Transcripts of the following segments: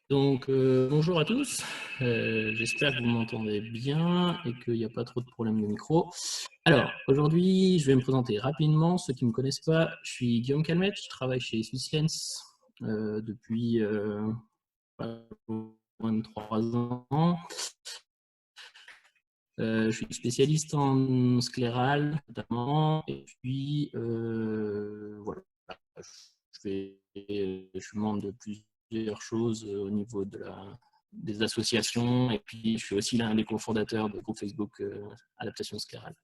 Donc, bonjour à tous. J'espère que vous m'entendez bien et qu'il n'y a pas trop de problèmes de micro. Alors, aujourd'hui, je vais me présenter rapidement. Ceux qui ne me connaissent pas, je suis Guillaume Calmette, je travaille chez Swisssense depuis pas loin de 3 ans. Je suis spécialiste en scléral, notamment, et puis voilà, je suis membre de plusieurs choses au niveau des associations, et puis je suis aussi l'un des cofondateurs du groupe Facebook Adaptation Sclérale.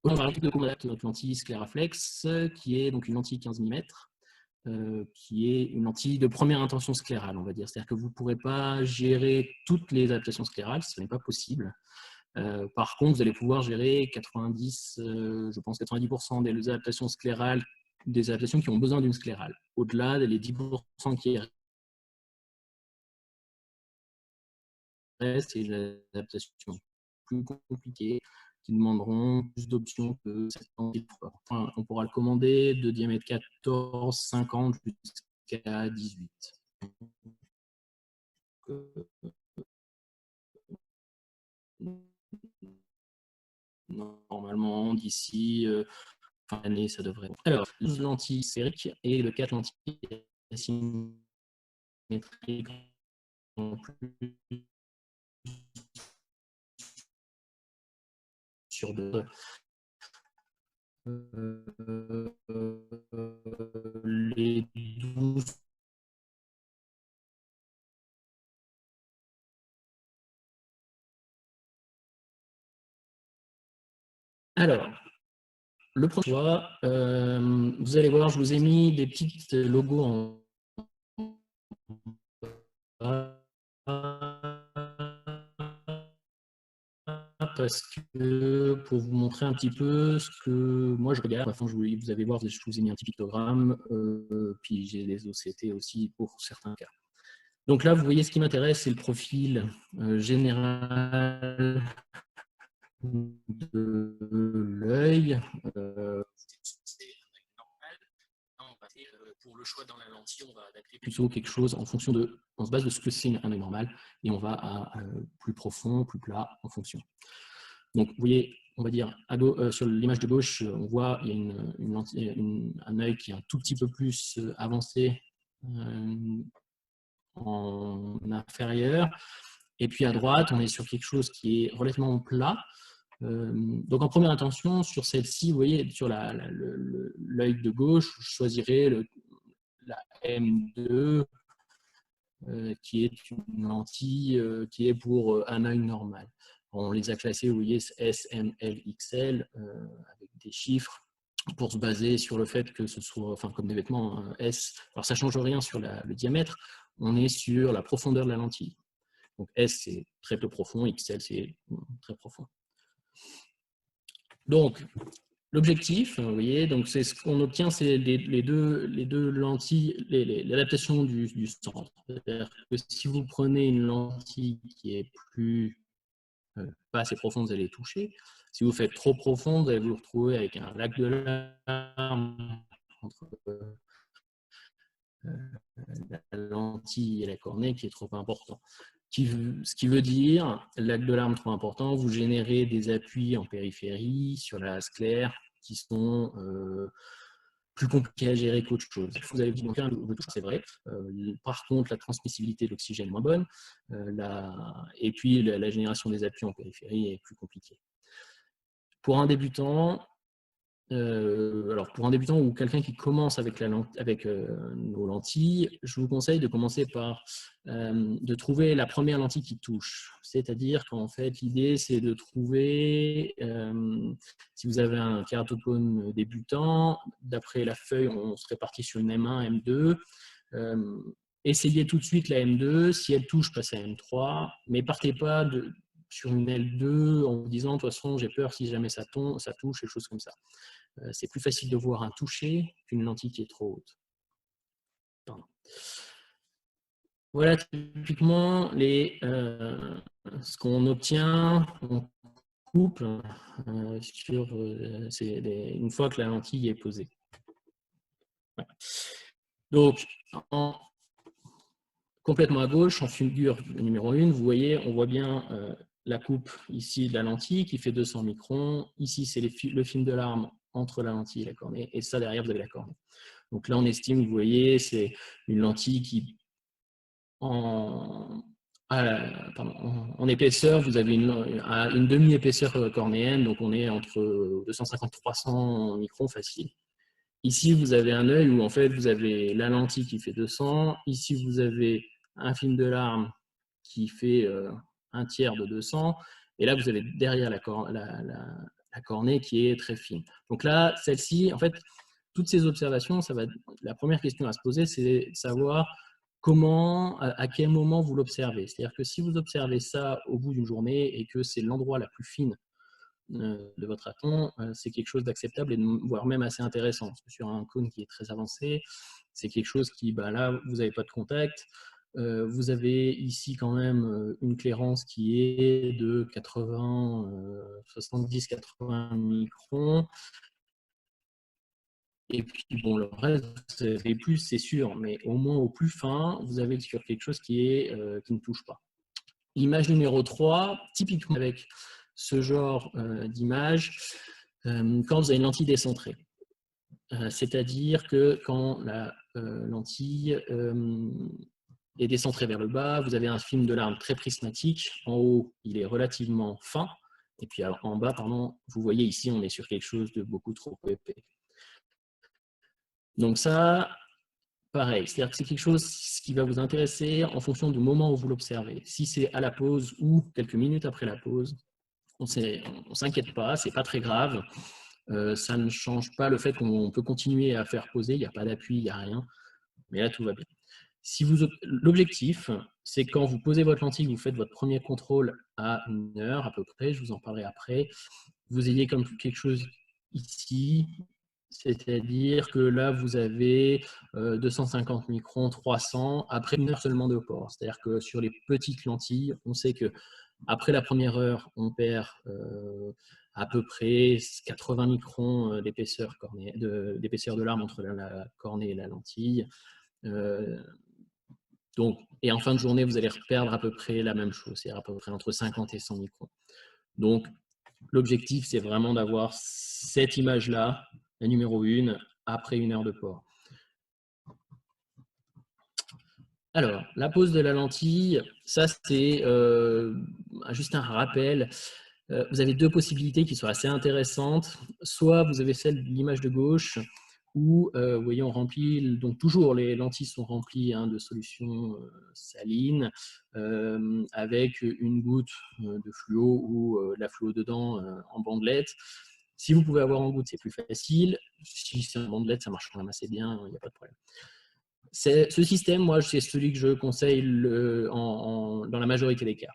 On va parler de notre lentille Scléraflex, qui est donc une lentille 15 mm, qui est une lentille de première intention sclérale, on va dire. C'est-à-dire que vous ne pourrez pas gérer toutes les adaptations sclérales, ce n'est pas possible. Par contre, vous allez pouvoir gérer 90, je pense 90% des adaptations sclérales, des adaptations qui ont besoin d'une sclérale. Au-delà, les 10% qui restent, c'est des adaptations plus compliquées, qui demanderont plus d'options que cette lentille. Enfin, on pourra le commander de diamètre 14, 50 jusqu'à 18. Normalement, d'ici fin d'année, ça devrait. Alors, 12 lentilles sphériques et le 4 lentilles asymétriques en plus sur deux. Les 12. Alors, le premier choix, vous allez voir, je vous ai mis des petits logos en parce que pour vous montrer un petit peu ce que moi je regarde, enfin, vous allez voir, je vous ai mis un petit pictogramme, puis j'ai des OCT aussi pour certains cas. Donc là, vous voyez, ce qui m'intéresse, c'est le profil général de l'œil. Pour le choix dans la lentille, on va adapter plutôt quelque chose en fonction de, on se base de ce que c'est un œil normal, et on va à plus profond, plus plat en fonction. Donc, vous voyez, on va dire, sur l'image de gauche, on voit il y a un œil qui est un tout petit peu plus avancé en inférieur. Et puis à droite, on est sur quelque chose qui est relativement plat. Donc en première intention, sur celle-ci, vous voyez, sur l'œil de gauche, je choisirais la M2, qui est une lentille qui est pour un œil normal. On les a classés, vous voyez, S, M, L, XL, avec des chiffres, pour se baser sur le fait que ce soit, enfin comme des vêtements, S, alors ça ne change rien sur le diamètre, on est sur la profondeur de la lentille. Donc S, c'est très peu profond, XL, c'est très profond. Donc, l'objectif, vous voyez, donc c'est ce qu'on obtient, c'est les deux lentilles, l'adaptation du centre. C'est-à-dire que si vous prenez une lentille qui est pas assez profonde, vous allez toucher. Si vous faites trop profond, vous allez vous retrouver avec un lac de larmes entre la lentille et la cornée qui est trop important. Ce qui veut dire, lac de larmes trop important, vous générez des appuis en périphérie sur la sclère qui sont plus compliqués à gérer qu'autre chose. Vous avez dit, donc, c'est vrai. Par contre, la transmissibilité de l'oxygène est moins bonne. Et puis, la génération des appuis en périphérie est plus compliquée. Pour un débutant, pour un débutant ou quelqu'un qui commence avec nos lentilles, je vous conseille de commencer par de trouver la première lentille qui touche. C'est-à-dire qu'en fait, l'idée, c'est de trouver, si vous avez un kératopone débutant, d'après la feuille, on serait parti sur une M1, M2. Essayez tout de suite la M2. Si elle touche, passez à M3. Mais partez pas sur une L2 en vous disant, de toute façon, j'ai peur si jamais ça touche, des choses comme ça. C'est plus facile de voir un toucher qu'une lentille qui est trop haute. Pardon. Voilà typiquement ce qu'on obtient, on coupe une fois que la lentille est posée. Voilà. Donc, complètement à gauche, en figure numéro 1, vous voyez, on voit bien la coupe ici de la lentille qui fait 200 microns. Ici, c'est le film de l'arme entre la lentille et la cornée. Et ça, derrière, vous avez la cornée. Donc là, on estime, vous voyez, c'est une lentille qui, en épaisseur, vous avez une demi-épaisseur cornéenne. Donc on est entre 250 et 300 microns facile. Ici, vous avez un œil où en fait, vous avez la lentille qui fait 200. Ici, vous avez un film de larme qui fait un tiers de 200. Et là, vous avez derrière la cornée qui est très fine. Donc là, celle-ci, en fait, toutes ces observations, la première question à se poser, c'est savoir comment, à quel moment vous l'observez. C'est-à-dire que si vous observez ça au bout d'une journée et que c'est l'endroit la plus fine de votre aton, c'est quelque chose d'acceptable et voire même assez intéressant. Parce que sur un cône qui est très avancé, c'est quelque chose qui, là, vous n'avez pas de contact. Vous avez ici quand même une clairance qui est de 70-80 microns. Et puis, bon, le reste, c'est plus, c'est sûr, mais au moins au plus fin, vous avez sur quelque chose qui ne touche pas. Image numéro 3, typiquement avec ce genre d'image, quand vous avez une lentille décentrée. C'est-à-dire que quand la lentille est décentrée vers le bas, vous avez un film de larme très prismatique. En haut, il est relativement fin. Et puis en bas, pardon, vous voyez ici, on est sur quelque chose de beaucoup trop épais. Donc ça, pareil, c'est-à-dire que c'est quelque chose qui va vous intéresser en fonction du moment où vous l'observez. Si c'est à la pause ou quelques minutes après la pause, on ne s'inquiète pas, c'est pas très grave. Ça ne change pas le fait qu'on peut continuer à faire poser, il n'y a pas d'appui, il n'y a rien. Mais là, tout va bien. L'objectif, c'est quand vous posez votre lentille, vous faites votre premier contrôle à 1 heure à peu près, je vous en parlerai après, vous ayez comme quelque chose ici, c'est-à-dire que là, vous avez 250 microns, 300, après 1 heure seulement de port. C'est-à-dire que sur les petites lentilles, on sait que après la première heure, on perd à peu près 80 microns d'épaisseur de l'arme entre la cornée et la lentille. Et en fin de journée, vous allez perdre à peu près la même chose, c'est-à-dire à peu près entre 50 et 100 microns. Donc, l'objectif, c'est vraiment d'avoir cette image-là, la numéro 1, après 1 heure de port. Alors, la pose de la lentille, ça c'est juste un rappel. Vous avez 2 possibilités qui sont assez intéressantes. Soit vous avez celle de l'image de gauche, où vous voyez, on remplit, donc toujours les lentilles sont remplies de solution saline, avec une goutte de fluo ou de la fluo dedans en bandelette. Si vous pouvez avoir en goutte, c'est plus facile. Si c'est en bandelette, ça marche quand même assez bien, il n'y a pas de problème. Ce système, moi, c'est celui que je conseille dans la majorité des cas.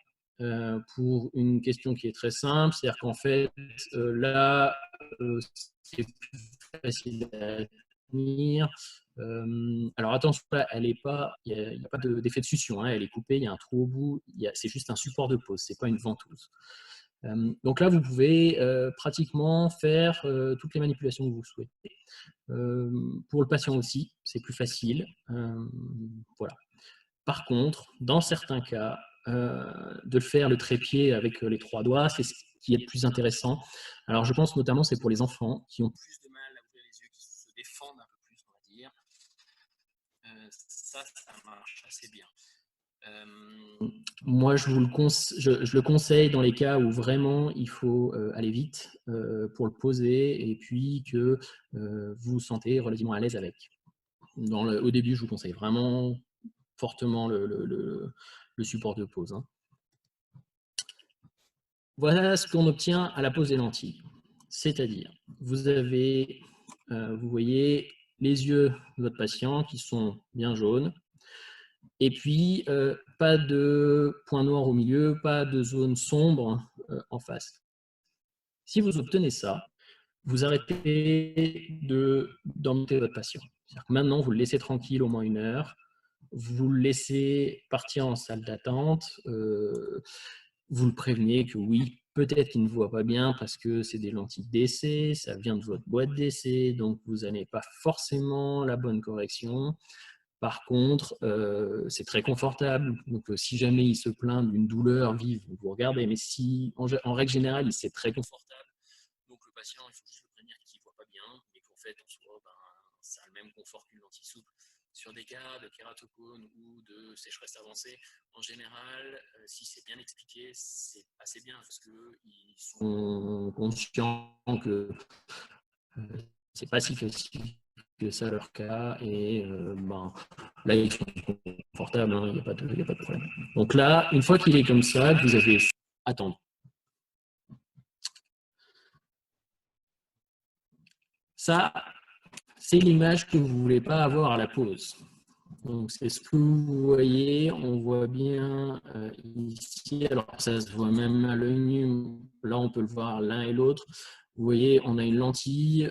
Pour une question qui est très simple, c'est-à-dire qu'en fait, là, c'est plus facile à tenir. Alors attention, là, il n'y a pas d'effet de succion, elle est coupée, il y a un trou au bout, c'est juste un support de pose, ce n'est pas une ventouse. Donc là, vous pouvez pratiquement faire toutes les manipulations que vous souhaitez. Pour le patient aussi, c'est plus facile. Voilà. Par contre, dans certains cas, de faire le trépied avec les 3 doigts, c'est ce qui est le plus intéressant. Alors, je pense notamment c'est pour les enfants qui ont plus de mal à ouvrir les yeux, qui se défendent un peu plus, on va dire. Ça marche assez bien. Moi, je le conseille dans les cas où vraiment il faut aller vite pour le poser et puis que vous vous sentez relativement à l'aise avec. Au début, je vous conseille vraiment fortement le support de pose. Voilà ce qu'on obtient à la pose des lentilles. C'est-à-dire, vous voyez les yeux de votre patient qui sont bien jaunes. Et puis, pas de point noir au milieu, pas de zone sombre en face. Si vous obtenez ça, vous arrêtez d'embêter votre patient. Maintenant, vous le laissez tranquille au moins 1 heure, vous le laissez partir en salle d'attente, vous le prévenez que oui, peut-être qu'il ne voit pas bien parce que c'est des lentilles d'essai, ça vient de votre boîte d'essai, donc vous n'avez pas forcément la bonne correction. Par contre, c'est très confortable. Donc, si jamais il se plaint d'une douleur vive, vous regardez. Mais si, en règle générale, c'est très confortable. Donc, le patient, il faut juste le prévenir qu'il ne voit pas bien et qu'en fait, en soi, ça a le même confort qu'une lentille souple. Sur des cas de kératocone ou de sécheresse avancée, en général, si c'est bien expliqué, c'est assez bien parce qu'ils sont conscients que c'est pas si facile que ça leur cas et là ils sont confortables, il n'y a pas de problème. Donc là, une fois qu'il est comme ça, vous avez attendre. Ça, c'est l'image que vous ne voulez pas avoir à la pause. Donc c'est ce que vous voyez, on voit bien ici, alors ça se voit même à l'œil nu, là on peut le voir l'un et l'autre. Vous voyez, on a une lentille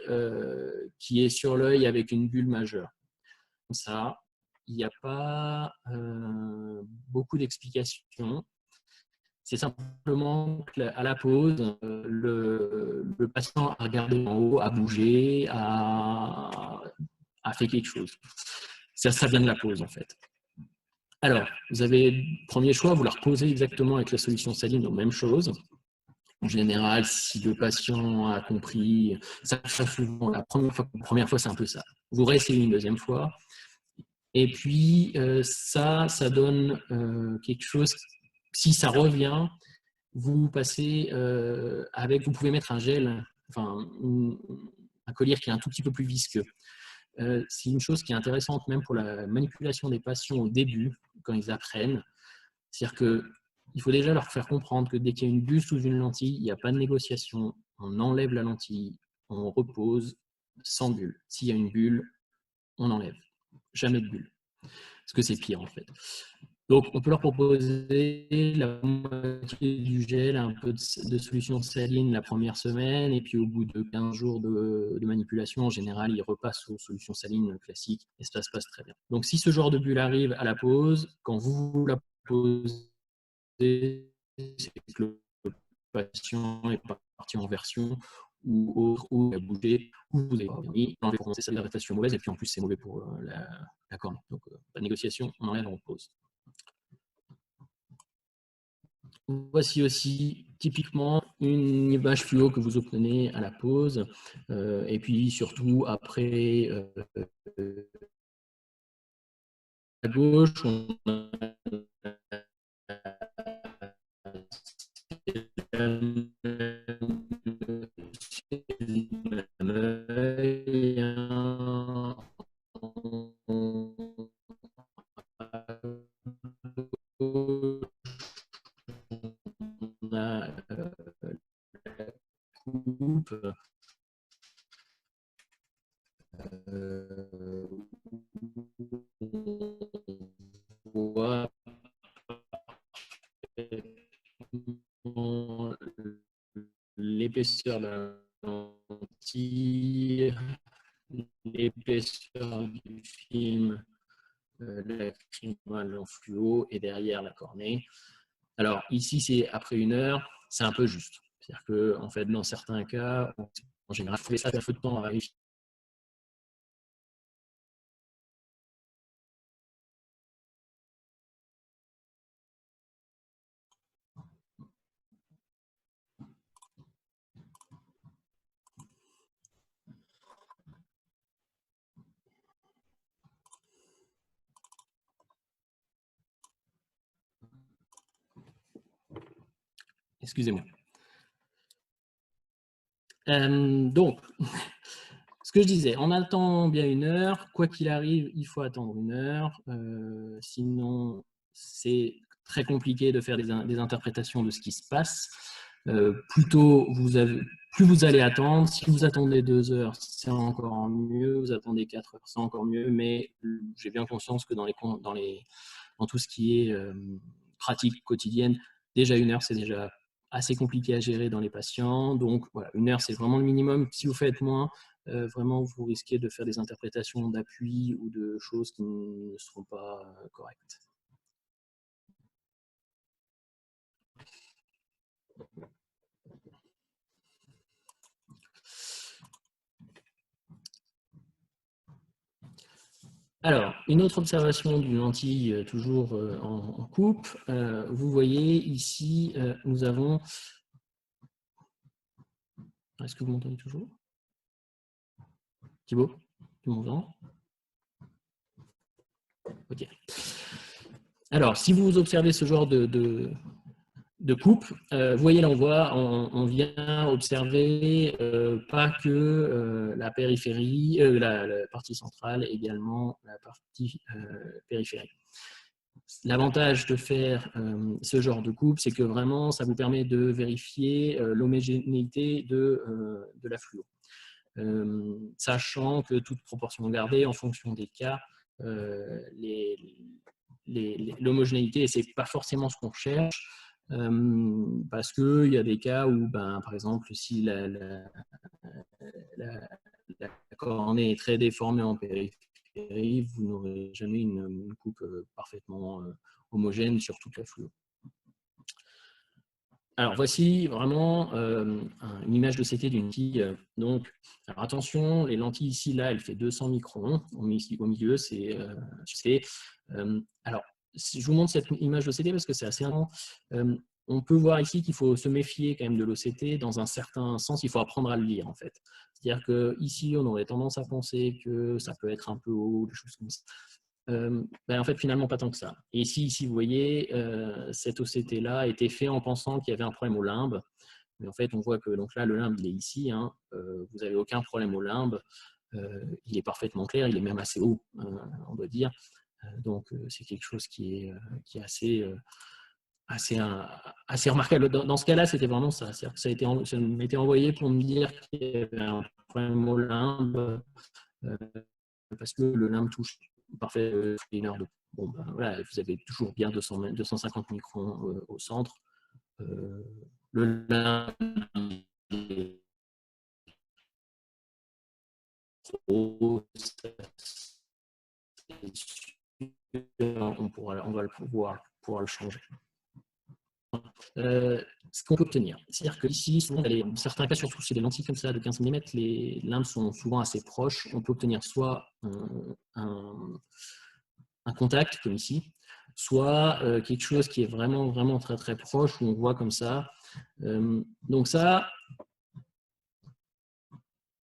qui est sur l'œil avec une bulle majeure. Ça, il n'y a pas beaucoup d'explications. C'est simplement qu'à la pause, le patient a regardé en haut, a bougé, a fait quelque chose. Ça vient de la pause, en fait. Alors, vous avez, premier choix, vous la reposez exactement avec la solution saline, donc même chose. En général, si le patient a compris, ça souvent, la première fois c'est un peu ça. Vous réessayez une deuxième fois. Et puis, ça donne quelque chose, si ça revient, vous passez vous pouvez mettre un gel, enfin, un collier qui est un tout petit peu plus visqueux. C'est une chose qui est intéressante même pour la manipulation des patients au début, quand ils apprennent. C'est-à-dire qu'il faut déjà leur faire comprendre que dès qu'il y a une bulle sous une lentille, il n'y a pas de négociation, on enlève la lentille, on repose sans bulle. S'il y a une bulle, on enlève. Jamais de bulle. Parce que c'est pire en fait. Donc, on peut leur proposer la moitié du gel, un peu de solution saline la première semaine, et puis au bout de 15 jours de manipulation, en général, ils repassent aux solutions salines classiques, et ça se passe très bien. Donc, si ce genre de bulle arrive à la pause, quand vous la posez, c'est que le patient est parti en version ou autre, ou il a bougé, ou vous avez mis, pour commencer sa réadaptation mauvaise, et puis en plus, c'est mauvais pour la corne. Donc, pas de négociation, on enlève, on repose. Voici aussi typiquement une image fluo que vous obtenez à la pause et puis surtout après à gauche on a coupe on voit l'épaisseur de la lentille, l'épaisseur du film lacrymal en fluo et derrière la cornée. Alors ici, c'est après 1 heure, c'est un peu juste. C'est-à-dire que en fait, dans certains cas, en général, il faut ça un peu de temps à vérifier. Excusez-moi. Donc, ce que je disais, on attend bien 1 heure. Quoi qu'il arrive, il faut attendre 1 heure. Sinon, c'est très compliqué de faire des interprétations de ce qui se passe. Plus vous allez attendre. Si vous attendez 2 heures, c'est encore mieux. Vous attendez 4 heures, c'est encore mieux. Mais j'ai bien conscience que dans tout ce qui est pratique quotidienne, déjà 1 heure, c'est déjà assez compliqué à gérer dans les patients. Donc, voilà, 1 heure, c'est vraiment le minimum. Si vous faites moins, vraiment, vous risquez de faire des interprétations d'appui ou de choses qui ne seront pas correctes. Alors, une autre observation d'une lentille toujours en coupe, vous voyez ici, nous avons... Est-ce que vous m'entendez toujours? Thibaut, tu m'entends? Ok. Alors, si vous observez ce genre de coupe, vous voyez là, on vient observer pas que la périphérie, la partie centrale, également la partie périphérique. L'avantage de faire ce genre de coupe, c'est que vraiment, ça vous permet de vérifier l'homogénéité de la fluo. Sachant que toute proportion gardée, en fonction des cas, l'homogénéité, et ce n'est pas forcément ce qu'on cherche, parce qu'il y a des cas où, par exemple, si la cornée est très déformée en périphérie, vous n'aurez jamais une coupe parfaitement homogène sur toute la fluo. Alors, voici vraiment une image de CT d'une lentille. Donc, alors attention, les lentilles ici, là, elle fait 200 microns. Au milieu, c'est... alors, je vous montre cette image d'OCT parce que c'est assez important. On peut voir ici qu'il faut se méfier quand même de l'OCT dans un certain sens. Il faut apprendre à le lire, en fait. C'est-à-dire qu'ici, on aurait tendance à penser que ça peut être un peu haut, des choses comme ça. En fait, finalement, pas tant que ça. Et ici, vous voyez, cet OCT-là a été fait en pensant qu'il y avait un problème au limbe. Mais en fait, on voit que donc là, le limbe, il est ici. Hein. Vous n'avez aucun problème au limbe. Il est parfaitement clair, il est même assez haut, on doit dire. Donc, c'est quelque chose qui est assez remarquable. Dans ce cas-là, c'était vraiment ça. Ça m'était envoyé pour me dire qu'il y avait un problème au limbe parce que le limbe touche parfait cleaner de. Bon, voilà, vous avez toujours bien 250 microns au centre. Le limbe est trop, on va pouvoir le changer. Ce qu'on peut obtenir, c'est-à-dire qu'ici, souvent, dans certains cas, surtout chez des lentilles comme ça de 15 mm, les limbes sont souvent assez proches. On peut obtenir soit un contact, comme ici, soit quelque chose qui est vraiment, vraiment très, très proche, où on voit comme ça. Donc ça,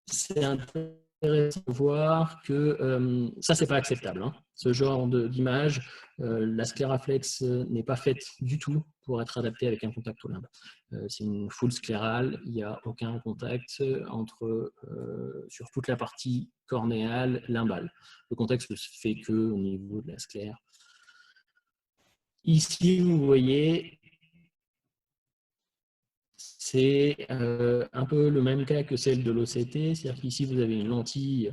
c'est intéressant de voir que ça, c'est pas acceptable. Hein. Ce genre d'image, la scléraflex n'est pas faite du tout pour être adaptée avec un contact au limbe. C'est une full sclérale, il n'y a aucun contact sur toute la partie cornéale, limbale. Le contact ne se fait qu'au niveau de la sclère. Ici, vous voyez, c'est un peu le même cas que celle de l'OCT, c'est-à-dire qu'ici, vous avez une lentille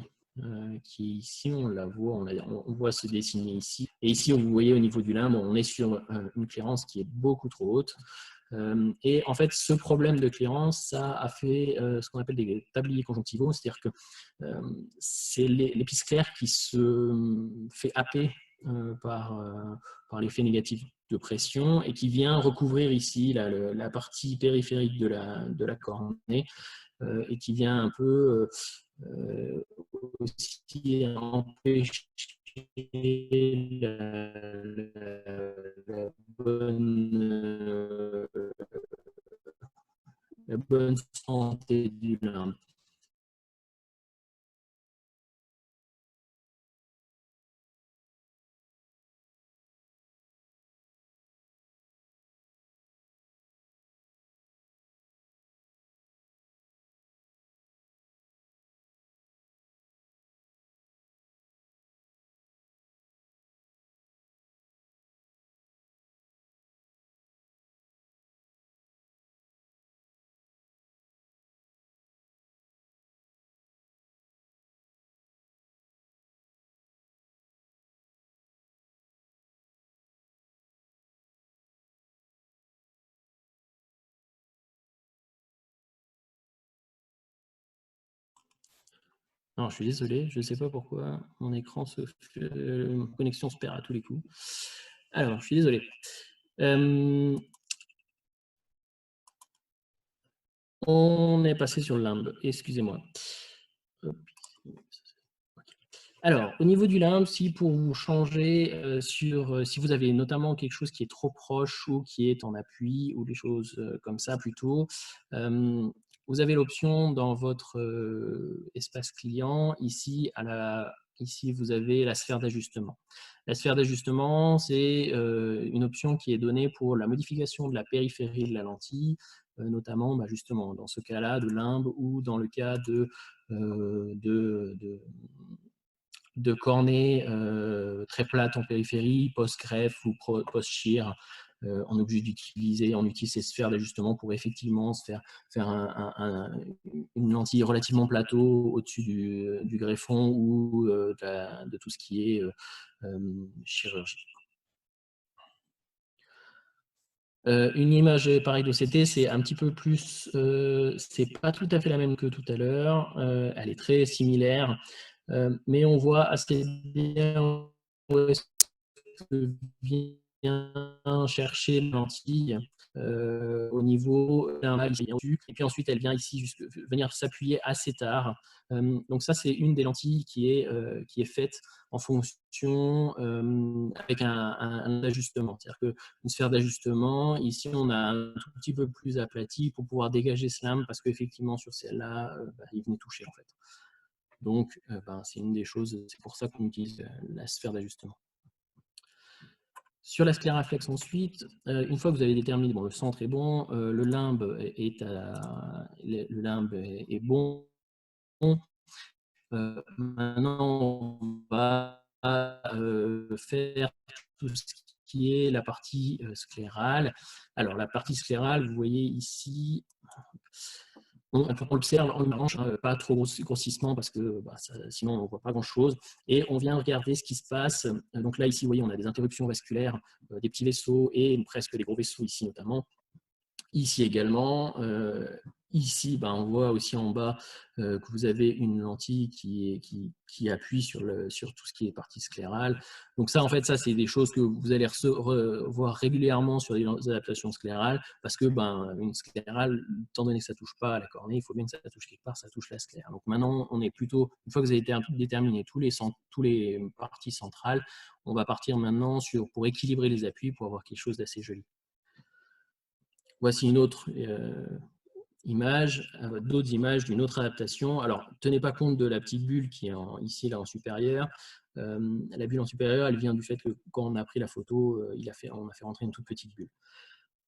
qui, ici, on la voit, on voit se dessiner ici. Et ici, vous voyez au niveau du limbe, on est sur une clairance qui est beaucoup trop haute. Et en fait, ce problème de clairance, ça a fait ce qu'on appelle des tabliers conjonctivaux, c'est-à-dire que c'est l'épice claire qui se fait happer par l'effet négatif de pression et qui vient recouvrir ici la partie périphérique de la cornée et qui vient un peu aussi empêcher la bonne santé du limbe. Non, je suis désolé, je ne sais pas pourquoi mon écran connexion se perd à tous les coups. Alors, je suis désolé. On est passé sur le limbe, excusez-moi. Alors, au niveau du limbe, si pour vous changer, si vous avez notamment quelque chose qui est trop proche ou qui est en appui ou des choses, comme ça plutôt, hem, vous avez l'option dans votre, espace client, ici vous avez la sphère d'ajustement. La sphère d'ajustement, c'est, une option qui est donnée pour la modification de la périphérie de la lentille, notamment, bah, justement dans ce cas-là de limbe ou dans le cas de cornée très plate en périphérie, post-greffe ou post-shear. On est obligé d'utiliser, on utilise ces sphères d'ajustement pour effectivement se faire une lentille relativement plateau au-dessus du greffon ou de tout ce qui est chirurgie. Une image pareille d'OCT, c'est un petit peu plus, c'est pas tout à fait la même que tout à l'heure, elle est très similaire, mais on voit assez bien où est-ce que vient chercher la lentille au niveau et puis ensuite elle vient ici venir s'appuyer assez tard. Donc ça c'est une des lentilles qui est faite en fonction avec un ajustement. C'est-à-dire qu'une sphère d'ajustement, ici on a un tout petit peu plus aplati pour pouvoir dégager ce lame parce qu'effectivement sur celle-là, il venait toucher en fait. Donc c'est une des choses, c'est pour ça qu'on utilise la sphère d'ajustement. Sur la scléraflex ensuite, une fois que vous avez déterminé, bon, le centre est bon, le limbe le limbe est bon. Maintenant, on va faire tout ce qui est la partie sclérale. Alors, la partie sclérale, vous voyez ici, on observe en revanche pas trop grossissement parce que sinon on ne voit pas grand-chose. Et on vient regarder ce qui se passe. Donc là, ici, vous voyez, on a des interruptions vasculaires, des petits vaisseaux et presque des gros vaisseaux ici notamment. Ici également, ici, on voit aussi en bas que vous avez une lentille qui appuie sur tout ce qui est partie sclérale. Donc ça, en fait, ça, c'est des choses que vous allez voir régulièrement sur les adaptations sclérales, parce que une sclérale, étant donné que ça ne touche pas à la cornée, il faut bien que ça touche quelque part, ça touche la sclère. Donc maintenant, on est plutôt, une fois que vous avez déterminé tous les parties centrales, on va partir maintenant pour équilibrer les appuis, pour avoir quelque chose d'assez joli. Voici une autre image, d'autres images d'une autre adaptation. Alors, tenez pas compte de la petite bulle qui est ici, là, en supérieur. La bulle en supérieur, elle vient du fait que quand on a pris la photo, on a fait rentrer une toute petite bulle.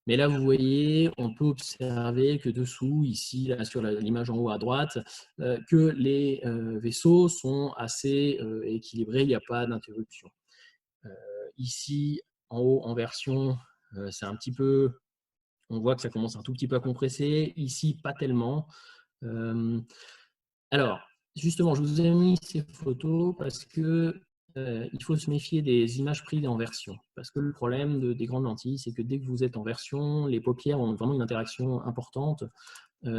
Mais là, vous voyez, on peut observer que dessous, ici, là, sur l'image en haut à droite, que les vaisseaux sont assez équilibrés, il n'y a pas d'interruption. Ici, en haut, en version, c'est un petit peu, on voit que ça commence un tout petit peu à compresser. Ici, pas tellement. Alors, justement, je vous ai mis ces photos parce que il faut se méfier des images prises en version. Parce que le problème des grandes lentilles, c'est que dès que vous êtes en version, les paupières ont vraiment une interaction importante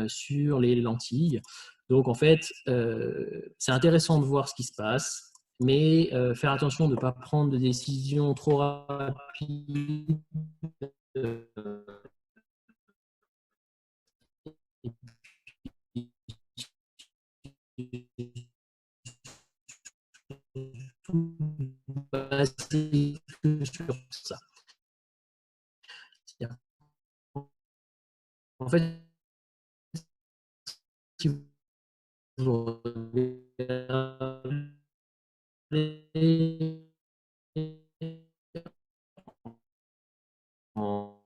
sur les lentilles. Donc, en fait, c'est intéressant de voir ce qui se passe, mais faire attention de ne pas prendre de décisions trop rapides. Euh, basé que sur ça. En fait, si vous regardez en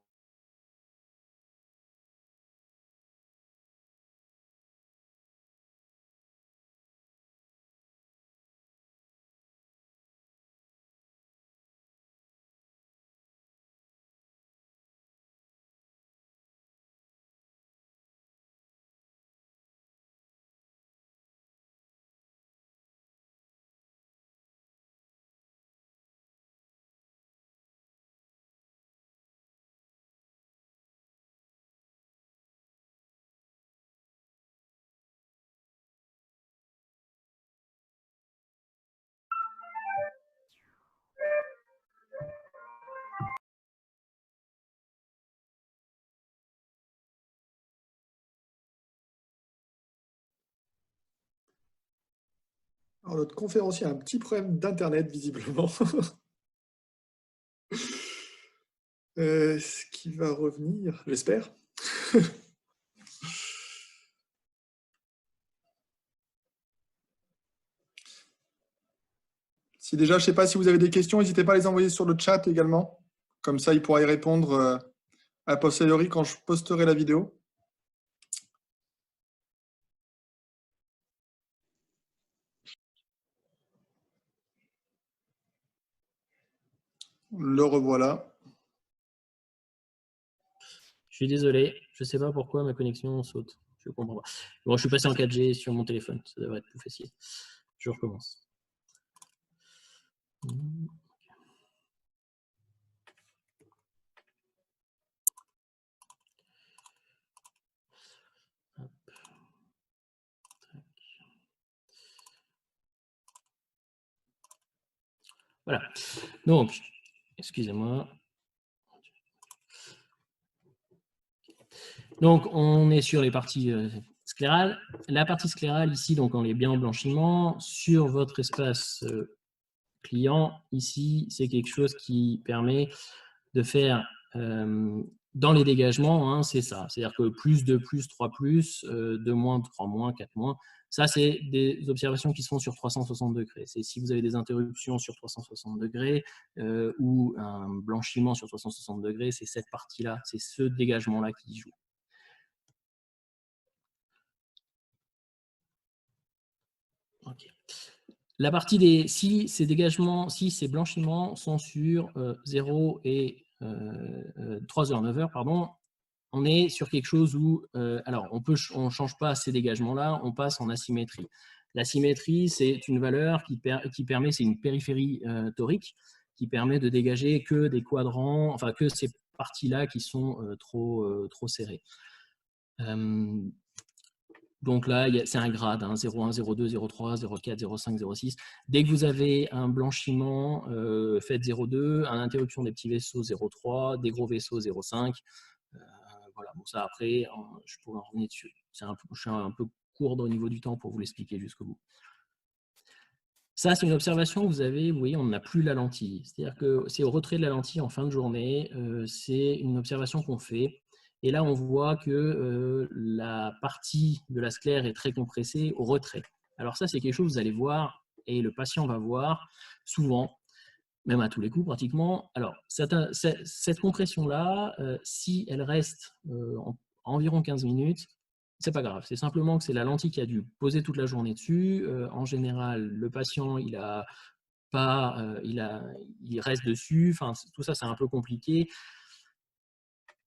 Alors, notre conférencier a un petit problème d'internet, visiblement. Est-ce qu'il va revenir? J'espère. Si déjà, je ne sais pas si vous avez des questions, n'hésitez pas à les envoyer sur le chat également. Comme ça, il pourra y répondre a posteriori quand je posterai la vidéo. Le revoilà. Je suis désolé, je ne sais pas pourquoi ma connexion saute. Je comprends pas. Bon, je suis passé en 4G sur mon téléphone, ça devrait être plus facile. Je recommence. Voilà. Donc, excusez-moi. Donc, on est sur les parties sclérales. La partie sclérale, ici, donc on est bien en blanchiment. Sur votre espace client, ici, c'est quelque chose qui permet de faire, dans les dégagements, hein, c'est ça. C'est-à-dire que plus, 2 plus, 3 plus, 2 moins, 3 moins, 4 moins. Ça, c'est des observations qui se font sur 360 degrés. C'est si vous avez des interruptions sur 360 degrés ou un blanchiment sur 360 degrés, c'est cette partie-là, c'est ce dégagement-là qui joue. Okay. La partie des si ces dégagements, si ces blanchiments sont sur 0 et 3h, 9h, pardon, on est sur quelque chose où, alors on ne change pas ces dégagements-là, on passe en asymétrie. L'asymétrie, c'est une valeur qui permet, c'est une périphérie torique, qui permet de dégager que des quadrants, enfin que ces parties-là qui sont trop serrées. Donc là, c'est un grade, hein, 0,1, 0,2, 0,3, 0,4, 0,5, 0,6. Dès que vous avez un blanchiment, faites 0,2, une interruption des petits vaisseaux, 0,3, des gros vaisseaux, 0,5. Voilà, bon ça après, je pourrais en revenir dessus. Je suis un peu court au niveau du temps pour vous l'expliquer jusqu'au bout. Ça, c'est une observation que vous avez, vous voyez, on n'a plus la lentille. C'est-à-dire que c'est au retrait de la lentille en fin de journée, c'est une observation qu'on fait. Et là, on voit que la partie de la sclère est très compressée au retrait. Alors ça, c'est quelque chose que vous allez voir et le patient va voir souvent, même à tous les coups pratiquement. Alors, cette compression-là, si elle reste environ 15 minutes, c'est pas grave. C'est simplement que c'est la lentille qui a dû poser toute la journée dessus. En général, le patient, il reste dessus. Enfin, tout ça, c'est un peu compliqué.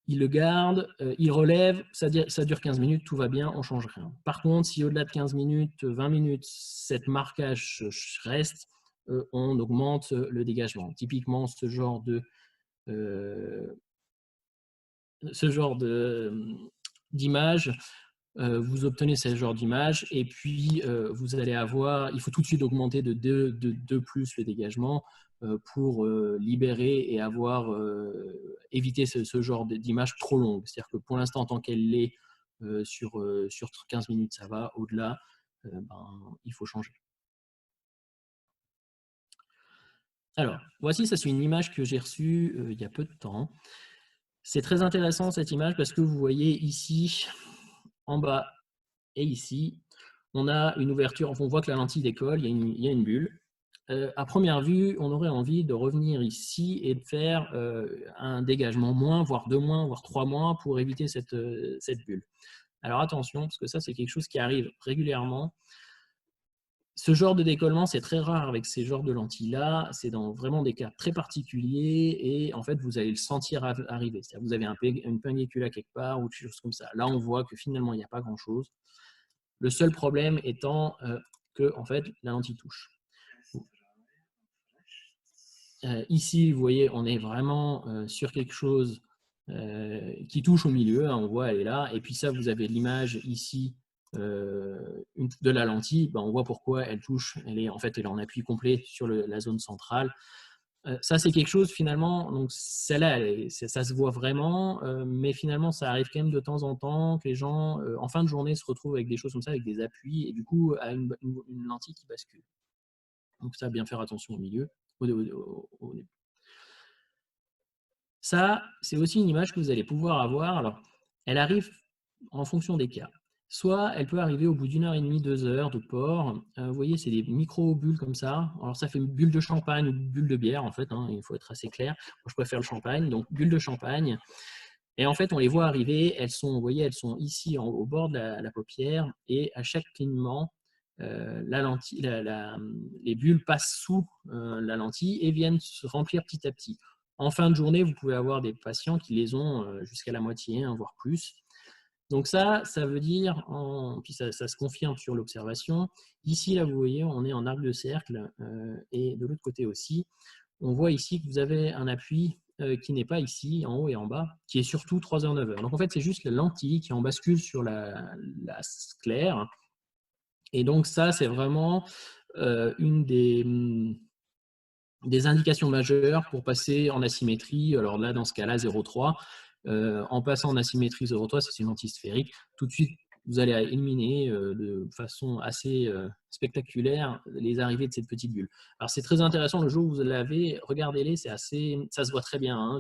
Il le garde, il relève, ça dure 15 minutes, tout va bien, on ne change rien. Par contre, si au-delà de 15 minutes, 20 minutes, cette marquage reste, on augmente le dégagement. Typiquement, ce genre d'image, vous obtenez ce genre d'image et puis vous allez avoir, il faut tout de suite augmenter de 2 plus le dégagement pour libérer et avoir éviter ce genre d'image trop longue. C'est-à-dire que pour l'instant, en tant qu'elle l'est sur 15 minutes, ça va. Au-delà, il faut changer. Alors, voici, ça c'est une image que j'ai reçue il y a peu de temps. C'est très intéressant cette image parce que vous voyez ici, en bas et ici, on a une ouverture, on voit que la lentille décolle, il y a une bulle. À première vue, on aurait envie de revenir ici et de faire un dégagement moins, voire 2 moins, voire 3 moins pour éviter cette bulle. Alors attention, parce que ça c'est quelque chose qui arrive régulièrement. Ce genre de décollement, c'est très rare avec ces genres de lentilles-là. C'est dans vraiment des cas très particuliers et en fait, vous allez le sentir arriver. C'est-à-dire que vous avez une pellicule quelque part ou quelque chose comme ça. Là, on voit que finalement, il n'y a pas grand-chose. Le seul problème étant que en fait, la lentille touche. Ici, vous voyez, on est vraiment sur quelque chose qui touche au milieu. Hein, on voit, elle est là. Et puis ça, vous avez l'image ici de la lentille. Ben, on voit pourquoi elle touche. En fait, elle est en appui complet sur la zone centrale. Ça, c'est quelque chose finalement, donc celle-là, ça se voit vraiment, mais finalement, ça arrive quand même de temps en temps que les gens, en fin de journée, se retrouvent avec des choses comme ça, avec des appuis, et du coup, à une lentille qui bascule. Donc ça, bien faire attention au milieu, au début. Ça, c'est aussi une image que vous allez pouvoir avoir. Alors, elle arrive en fonction des cas. Soit elle peut arriver au bout d'1 heure et demie, 2 heures de port. Vous voyez, c'est des micro-bulles comme ça. Alors, ça fait une bulle de champagne ou une bulle de bière, en fait, hein, il faut être assez clair. Moi, je préfère le champagne, donc bulle de champagne. Et en fait, on les voit arriver, elles sont, vous voyez, elles sont ici au bord de la paupière, et à chaque clignement, la lentille, les bulles passent sous la lentille et viennent se remplir petit à petit. En fin de journée, vous pouvez avoir des patients qui les ont jusqu'à la moitié, hein, voire plus. Donc ça veut dire, puis ça se confirme sur l'observation. Ici, là, vous voyez, on est en arc de cercle, et de l'autre côté aussi. On voit ici que vous avez un appui qui n'est pas ici, en haut et en bas, qui est surtout 3h, 9h. Donc en fait, c'est juste la lentille qui en bascule sur la sclère. Et donc ça, c'est vraiment une des indications majeures pour passer en asymétrie. Alors là, dans ce cas-là, 0,3. En passant en asymétrie 0,3, c'est une lentille sphérique. Tout de suite, vous allez éliminer de façon assez spectaculaire les arrivées de cette petite bulle. Alors c'est très intéressant, le jour où vous l'avez, regardez-les, ça se voit très bien. Hein.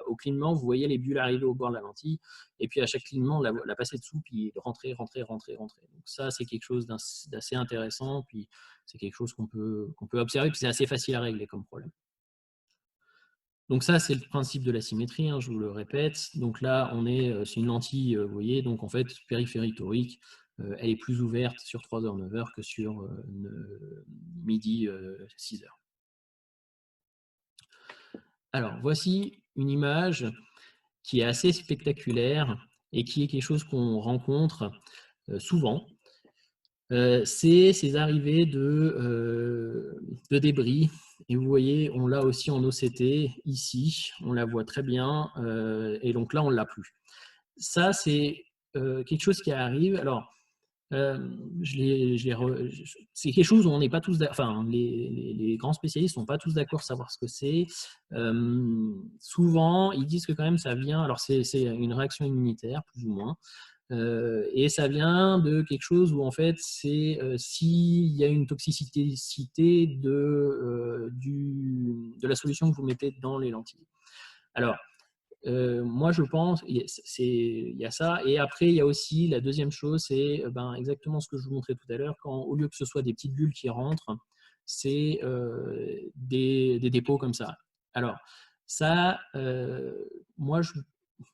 Au clignement, vous voyez les bulles arriver au bord de la lentille, et puis à chaque clignement, la passer dessous, puis rentrer. Donc ça, c'est quelque chose d'assez intéressant, puis c'est quelque chose qu'on peut observer, puis c'est assez facile à régler comme problème. Donc ça, c'est le principe de la symétrie, hein, je vous le répète. Donc là, c'est une lentille, vous voyez, donc en fait, périphérie torique, elle est plus ouverte sur 3h, 9h que sur midi, 6h. Alors, voici une image qui est assez spectaculaire et qui est quelque chose qu'on rencontre souvent. C'est ces arrivées de débris. Et vous voyez, on l'a aussi en OCT, ici, on la voit très bien, et donc là, on ne l'a plus. Ça, c'est quelque chose qui arrive. Alors, c'est quelque chose où on n'est pas tous d'accord, enfin, les grands spécialistes ne sont pas tous d'accord pour savoir ce que c'est. Souvent, ils disent que quand même ça vient, alors c'est une réaction immunitaire, plus ou moins. Et ça vient de quelque chose où en fait c'est s'il y a une toxicité de la solution que vous mettez dans les lentilles. Alors moi je pense il y a ça, et après il y a aussi la deuxième chose, c'est exactement ce que je vous montrais tout à l'heure, quand au lieu que ce soit des petites bulles qui rentrent, c'est des dépôts comme ça. Alors ça, moi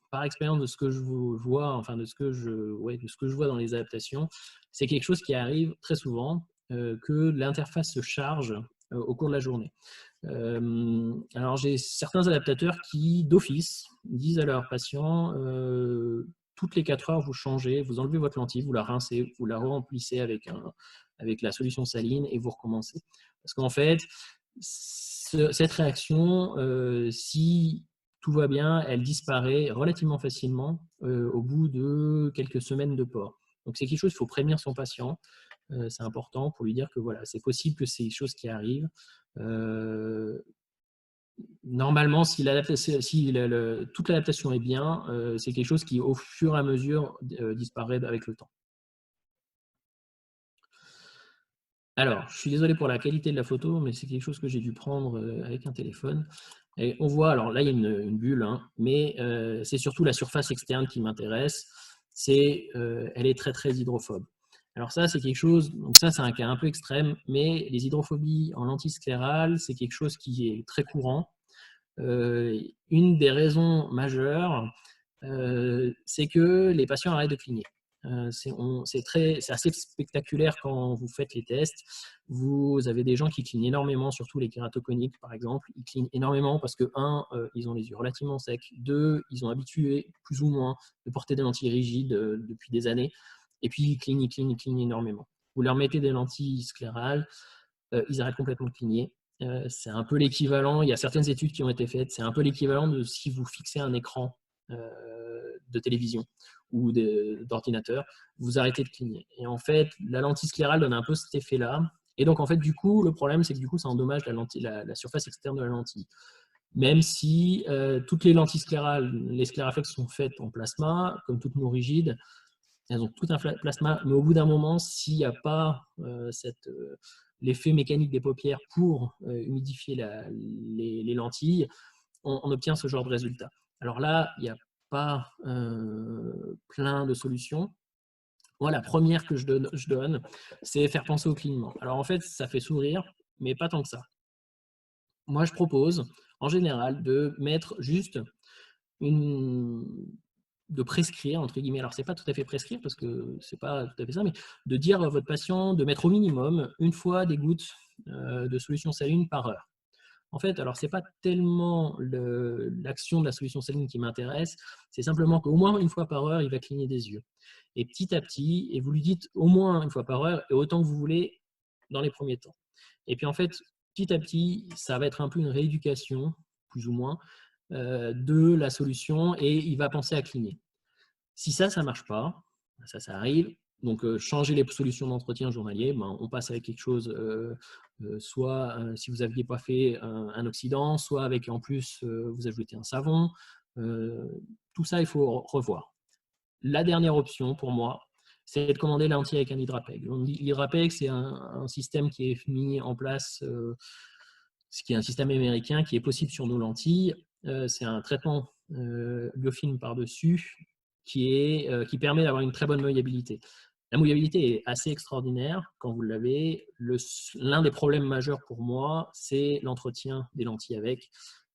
par expérience de ce que je vois, enfin de ce que je vois dans les adaptations, c'est quelque chose qui arrive très souvent, que l'interface se charge au cours de la journée. Alors j'ai certains adaptateurs qui, d'office, disent à leurs patients, toutes les 4 heures, vous changez, vous enlevez votre lentille, vous la rincez, vous la remplissez avec la solution saline et vous recommencez. Parce qu'en fait, cette réaction, si tout va bien, elle disparaît relativement facilement au bout de quelques semaines de port. Donc c'est quelque chose, il faut prévenir son patient. C'est important pour lui dire que voilà, c'est possible que c'est des choses qui arrivent. Normalement, si toute l'adaptation est bien, c'est quelque chose qui, au fur et à mesure, disparaît avec le temps. Alors, je suis désolé pour la qualité de la photo, mais c'est quelque chose que j'ai dû prendre avec un téléphone. Et on voit, alors là, il y a une bulle, hein, mais c'est surtout la surface externe qui m'intéresse. Elle est très, très hydrophobe. Alors ça, c'est quelque chose, donc ça, c'est un cas un peu extrême, mais les hydrophobies en lentille sclérale, c'est quelque chose qui est très courant. Une des majeures, c'est que les patients arrêtent de cligner. C'est assez spectaculaire quand vous faites les tests. Vous avez des gens qui clignent énormément, surtout les kératoconiques par exemple. Ils clignent énormément parce que, ils ont les yeux relativement secs. 2, ils ont habitué plus ou moins de porter des lentilles rigides depuis des années. Et puis ils clignent énormément. Vous leur mettez des lentilles sclérales, ils arrêtent complètement de cligner. C'est un peu l'équivalent, il y a certaines études qui ont été faites, c'est un peu l'équivalent de si vous fixez un écran de télévision ou d'ordinateur, vous arrêtez de cligner. Et en fait, la lentille sclérale donne un peu cet effet-là. Et donc, en fait, du coup, le problème, c'est que du coup, ça endommage la surface externe de la lentille. Même si toutes les lentilles sclérales, les scléraflex sont faites en plasma, comme toutes nos rigides, elles ont tout un plasma, mais au bout d'un moment, s'il n'y a pas l'effet mécanique des paupières pour humidifier les lentilles, on obtient ce genre de résultat. Alors là, il n'y a pas plein de solutions. Moi, la première que je donne, c'est faire penser au clignement. Alors en fait, ça fait sourire, mais pas tant que ça. Moi, je propose, en général, de mettre juste de prescrire, entre guillemets, alors c'est pas tout à fait prescrire parce que c'est pas tout à fait ça, mais de dire à votre patient de mettre au minimum une fois des gouttes de solution saline par heure. En fait, alors c'est pas tellement l'action de la solution saline qui m'intéresse, c'est simplement qu'au moins une fois par heure, il va cligner des yeux. Et petit à petit, et vous lui dites au moins une fois par heure et autant que vous voulez dans les premiers temps. Et puis en fait, petit à petit, ça va être un peu une rééducation, plus ou moins, de la solution et il va penser à cligner. Si ça ne marche pas, ça arrive, donc changer les solutions d'entretien journalier, ben, on passe avec quelque chose, soit si vous n'aviez pas fait un oxydant, soit avec en plus vous ajoutez un savon. Tout ça, il faut revoir. La dernière option pour moi, c'est de commander la lentille avec un Hydrapeg. L'Hydrapeg, c'est un système qui est mis en place, ce qui est un système américain qui est possible sur nos lentilles. C'est un traitement biofilm par-dessus qui permet d'avoir une très bonne mouillabilité. La mouillabilité est assez extraordinaire quand vous l'avez. L'un des problèmes majeurs pour moi, c'est l'entretien des lentilles avec.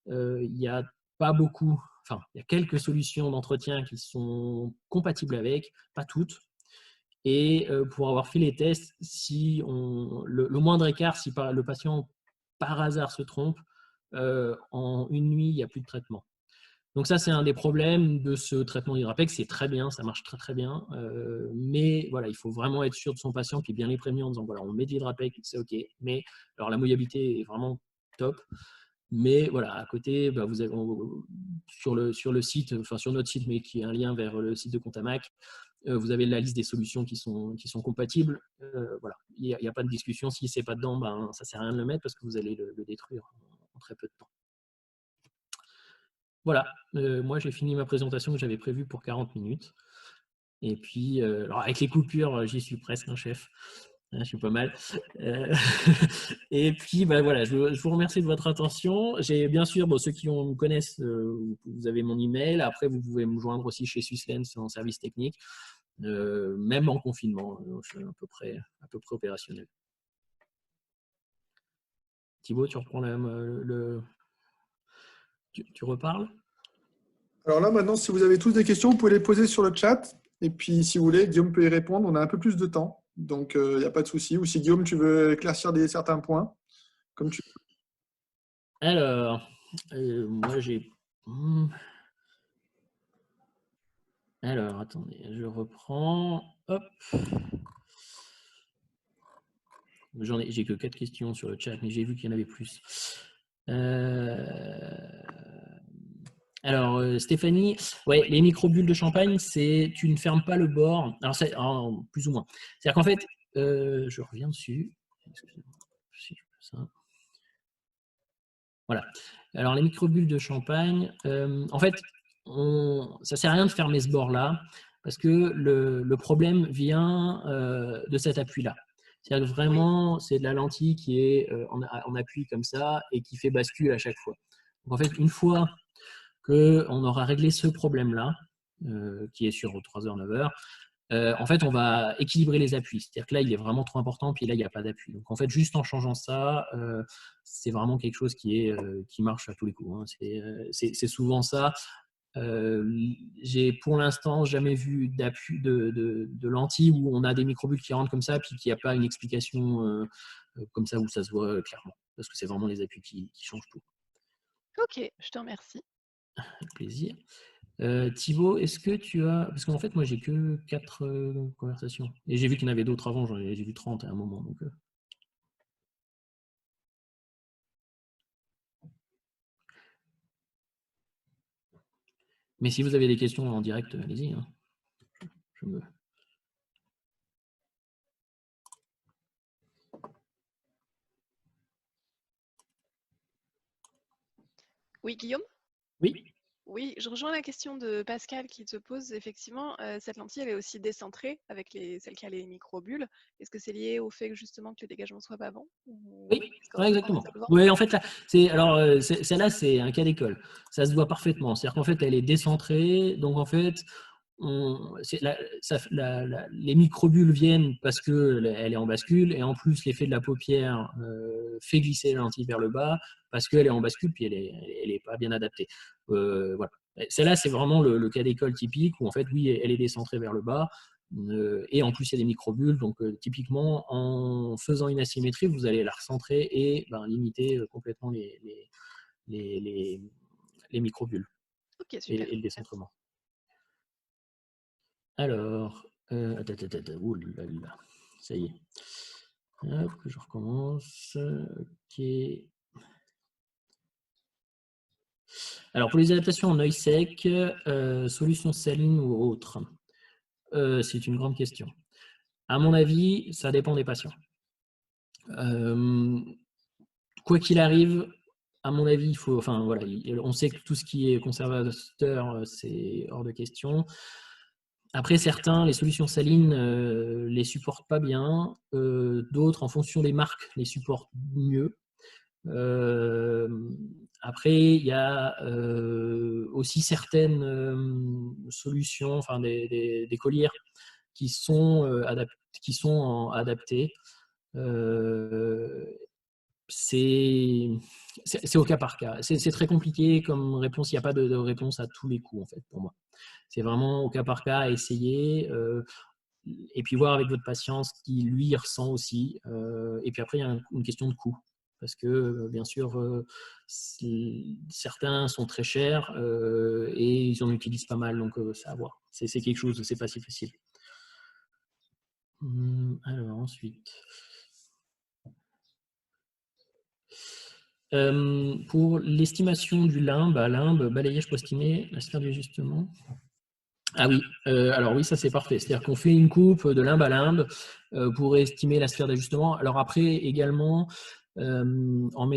Il y a pas beaucoup, enfin, il y a quelques solutions d'entretien qui sont compatibles avec, pas toutes. Et pour avoir fait les tests, si le moindre écart, si le patient par hasard se trompe, en une nuit, il n'y a plus de traitement. Donc ça, c'est un des problèmes de ce traitement Hydrapeg. C'est très bien, ça marche très très bien. Mais voilà, il faut vraiment être sûr de son patient puis bien les prévenir en disant voilà, on met de l'Hydrapeg, c'est OK. Mais alors la mouillabilité est vraiment top. Mais voilà, à côté, bah, vous avez, sur le site, enfin sur notre site, mais qui est un lien vers le site de Contamac, vous avez la liste des solutions qui sont compatibles. Voilà, il n'y a pas de discussion. Si ce n'est pas dedans, ben, ça ne sert à rien de le mettre parce que vous allez le détruire en très peu de temps. Voilà, moi j'ai fini ma présentation que j'avais prévue pour 40 minutes. Et puis, alors avec les coupures, j'y suis presque un chef. Je suis pas mal. Et puis, bah, voilà, je vous remercie de votre attention. J'ai bien sûr, bon, ceux qui me connaissent, vous avez mon email. Après, vous pouvez me joindre aussi chez Swisslens en service technique, même en confinement. Je suis à peu près opérationnel. Thibaut, tu reprends tu reparles? Alors là, maintenant, si vous avez tous des questions, vous pouvez les poser sur le chat. Et puis, si vous voulez, Guillaume peut y répondre. On a un peu plus de temps, donc il n'y a pas de souci. Ou si Guillaume, tu veux éclaircir certains points, comme tu veux. Alors, moi j'ai... Alors, attendez, je reprends. Hop. J'ai que 4 questions sur le chat, mais j'ai vu qu'il y en avait plus. Alors, Stéphanie, ouais, les micro-bulles de champagne, c'est tu ne fermes pas le bord. Alors, plus ou moins. C'est-à-dire qu'en fait, je reviens dessus. Excusez-moi, si je fais ça. Voilà. Alors, les micro-bulles de champagne, en fait, ça ne sert à rien de fermer ce bord-là, parce que le problème vient de cet appui-là. C'est-à-dire que vraiment, c'est de la lentille qui est en appui comme ça et qui fait bascule à chaque fois. Donc, en fait, une fois qu'on aura réglé ce problème-là, qui est sur 3h, 9h, en fait, on va équilibrer les appuis. C'est-à-dire que là, il est vraiment trop important, puis là, il n'y a pas d'appui. Donc, en fait, juste en changeant ça, c'est vraiment quelque chose qui marche à tous les coups. Hein. C'est souvent ça. J'ai pour l'instant jamais vu d'appui de lentilles où on a des microbules qui rentrent comme ça, puis qu'il n'y a pas une explication comme ça où ça se voit clairement. Parce que c'est vraiment les appuis qui changent tout. Ok, je te remercie. Avec plaisir. Thibaut, est-ce que tu as... Parce qu'en fait, moi, j'ai que 4 conversations. Et j'ai vu qu'il y en avait d'autres avant, j'ai vu 30 à un moment. Donc, mais si vous avez des questions en direct, allez-y. Hein. Oui, Guillaume? Oui. Oui, je rejoins la question de Pascal qui te pose. Effectivement, cette lentille, elle est aussi décentrée avec celle qui a les micro-bulles. Est-ce que c'est lié au fait que justement que le dégagement soit pas bon? Oui, Est-ce ouais, qu'en exactement. résolvant? Oui, en fait, là, celle-là, c'est un cas d'école. Ça se voit parfaitement. C'est-à-dire qu'en fait, elle est décentrée. Donc, en fait, les microbules viennent parce qu'elle est en bascule. Et en plus, l'effet de la paupière fait glisser la lentille vers le bas parce qu'elle est en bascule, puis elle est pas bien adaptée. Voilà. Celle-là, c'est vraiment le cas d'école typique où, en fait, oui, elle est décentrée vers le bas. Et en plus, il y a des microbules. Donc, typiquement, en faisant une asymétrie, vous allez la recentrer et limiter complètement les microbules Ok, super. et le décentrement. Alors, ouh là là, ça y est. Hop, je recommence. Ok. Alors, pour les adaptations en œil sec, solution saline ou autre, c'est une grande question. À mon avis, ça dépend des patients. Quoi qu'il arrive, à mon avis, il faut, enfin voilà, on sait que tout ce qui est conservateur, c'est hors de question. Après, certains, les solutions salines les supportent pas bien. D'autres, en fonction des marques, les supportent mieux. Après, il y a aussi certaines solutions, enfin des collières qui sont, adaptées. C'est au cas par cas. C'est très compliqué comme réponse. Il n'y a pas de réponse à tous les coups, en fait, pour moi. C'est vraiment au cas par cas à essayer. Et puis voir avec votre patient ce qui lui ressent aussi. Et puis après, il y a une question de coût. Parce que, bien sûr, certains sont très chers et ils en utilisent pas mal. Donc, c'est à voir. C'est quelque chose, c'est pas si facile. Alors, ensuite. Pour l'estimation du limbe, balayage post-estimé, la sphère d'ajustement. Ah oui, alors oui, ça c'est parfait. C'est-à-dire qu'on fait une coupe de limbe à limbe pour estimer la sphère d'ajustement. Alors après, également, en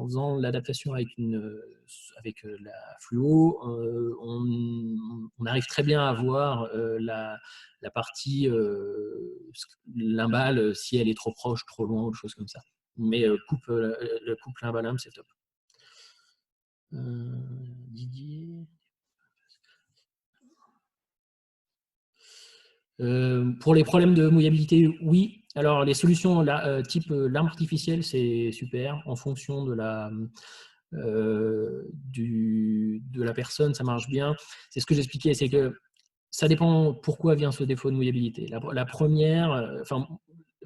faisant l'adaptation avec la fluo, on arrive très bien à voir la partie limbale si elle est trop proche, trop loin, ou des choses comme ça. Mais coupe limbe à limbe, c'est top. Didier. Pour les problèmes de mouillabilité, oui. Alors, les solutions type larme artificielle, c'est super. En fonction de la personne, ça marche bien. C'est ce que j'expliquais, c'est que ça dépend pourquoi vient ce défaut de mouillabilité. La première,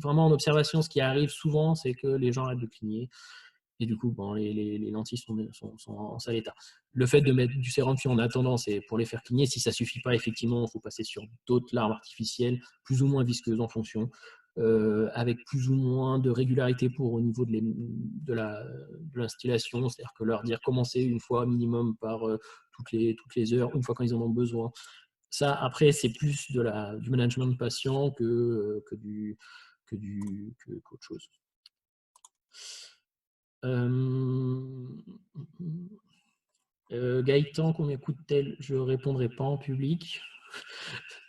vraiment en observation, ce qui arrive souvent, c'est que les gens arrêtent de cligner. Et du coup, les lentilles sont en sale état. Le fait de mettre du sérum en attendant, c'est pour les faire cligner. Si ça ne suffit pas, effectivement, il faut passer sur d'autres larmes artificielles, plus ou moins visqueuses en fonction, avec plus ou moins de régularité au niveau de l'instillation, c'est-à-dire que leur dire commencer une fois minimum par toutes les heures, une fois quand ils en ont besoin. Ça, après, c'est plus du management de patient qu'autre chose. Gaëtan, combien coûte-t-elle? Je ne répondrai pas en public.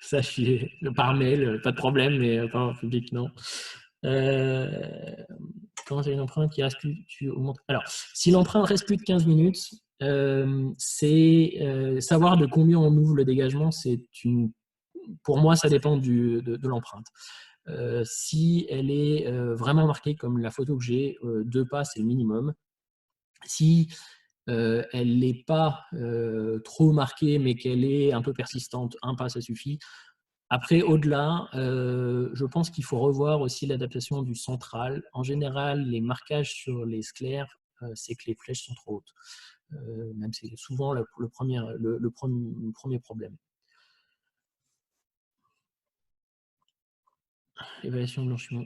Sachez, par mail, pas de problème, mais pas en public, non. Quand j'ai une empreinte qui reste plus, tu augmentes. Alors, si l'empreinte reste plus de 15 minutes, c'est savoir de combien on ouvre le dégagement. Pour moi, ça dépend de l'empreinte. Si elle est vraiment marquée comme la photo que j'ai, 2 pas, c'est le minimum. Si elle n'est pas trop marquée, mais qu'elle est un peu persistante, 1 pas, ça suffit. Après, au-delà, je pense qu'il faut revoir aussi l'adaptation du central. En général, les marquages sur les sclères, c'est que les flèches sont trop hautes. Même c'est souvent le premier problème. Évaluation blanchiment.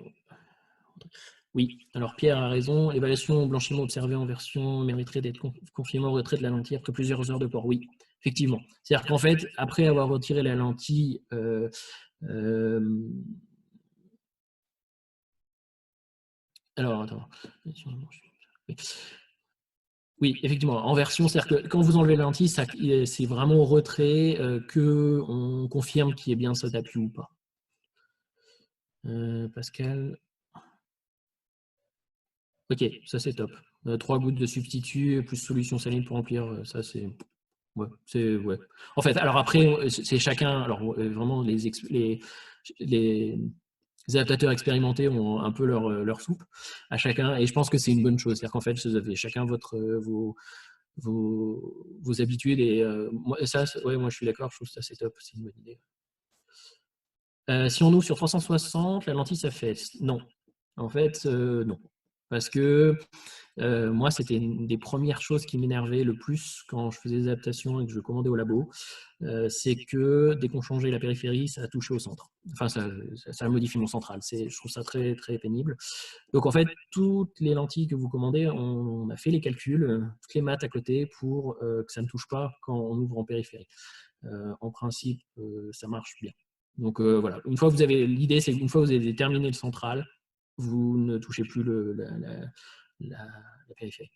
Oui, alors Pierre a raison. Évaluation blanchiment observée en version mériterait d'être confirmée au retrait de la lentille après plusieurs heures de port. Oui, effectivement. C'est-à-dire qu'en fait, après avoir retiré la lentille, alors, attends. Oui, effectivement, en version, c'est-à-dire que quand vous enlevez la lentille, c'est vraiment au retrait qu'on confirme qu'il y ait bien cet appui ou pas. Pascal. Ok, ça c'est top. 3 gouttes de substitut plus solution saline pour remplir, ça c'est... Ouais, ouais. En fait, alors après, c'est chacun... Alors vraiment, les adaptateurs expérimentés ont un peu leur soupe à chacun, et je pense que c'est une bonne chose. C'est-à-dire qu'en fait, vous avez chacun vos habitudes, et ça, ouais, moi je suis d'accord, je trouve que ça c'est top, c'est une bonne idée. Si on ouvre sur 360, la lentille s'affaisse. Non. En fait, non. Parce que moi, c'était une des premières choses qui m'énervait le plus quand je faisais des adaptations et que je commandais au labo. C'est que dès qu'on changeait la périphérie, ça touchait au centre. Enfin, ça modifie mon central. Je trouve ça très, très pénible. Donc, en fait, toutes les lentilles que vous commandez, on a fait les calculs, toutes les maths à côté pour que ça ne touche pas quand on ouvre en périphérie. En principe, ça marche bien. Donc, voilà. Une fois que vous avez l'idée, c'est qu'une fois que vous avez déterminé le central, vous ne touchez plus la périphérie.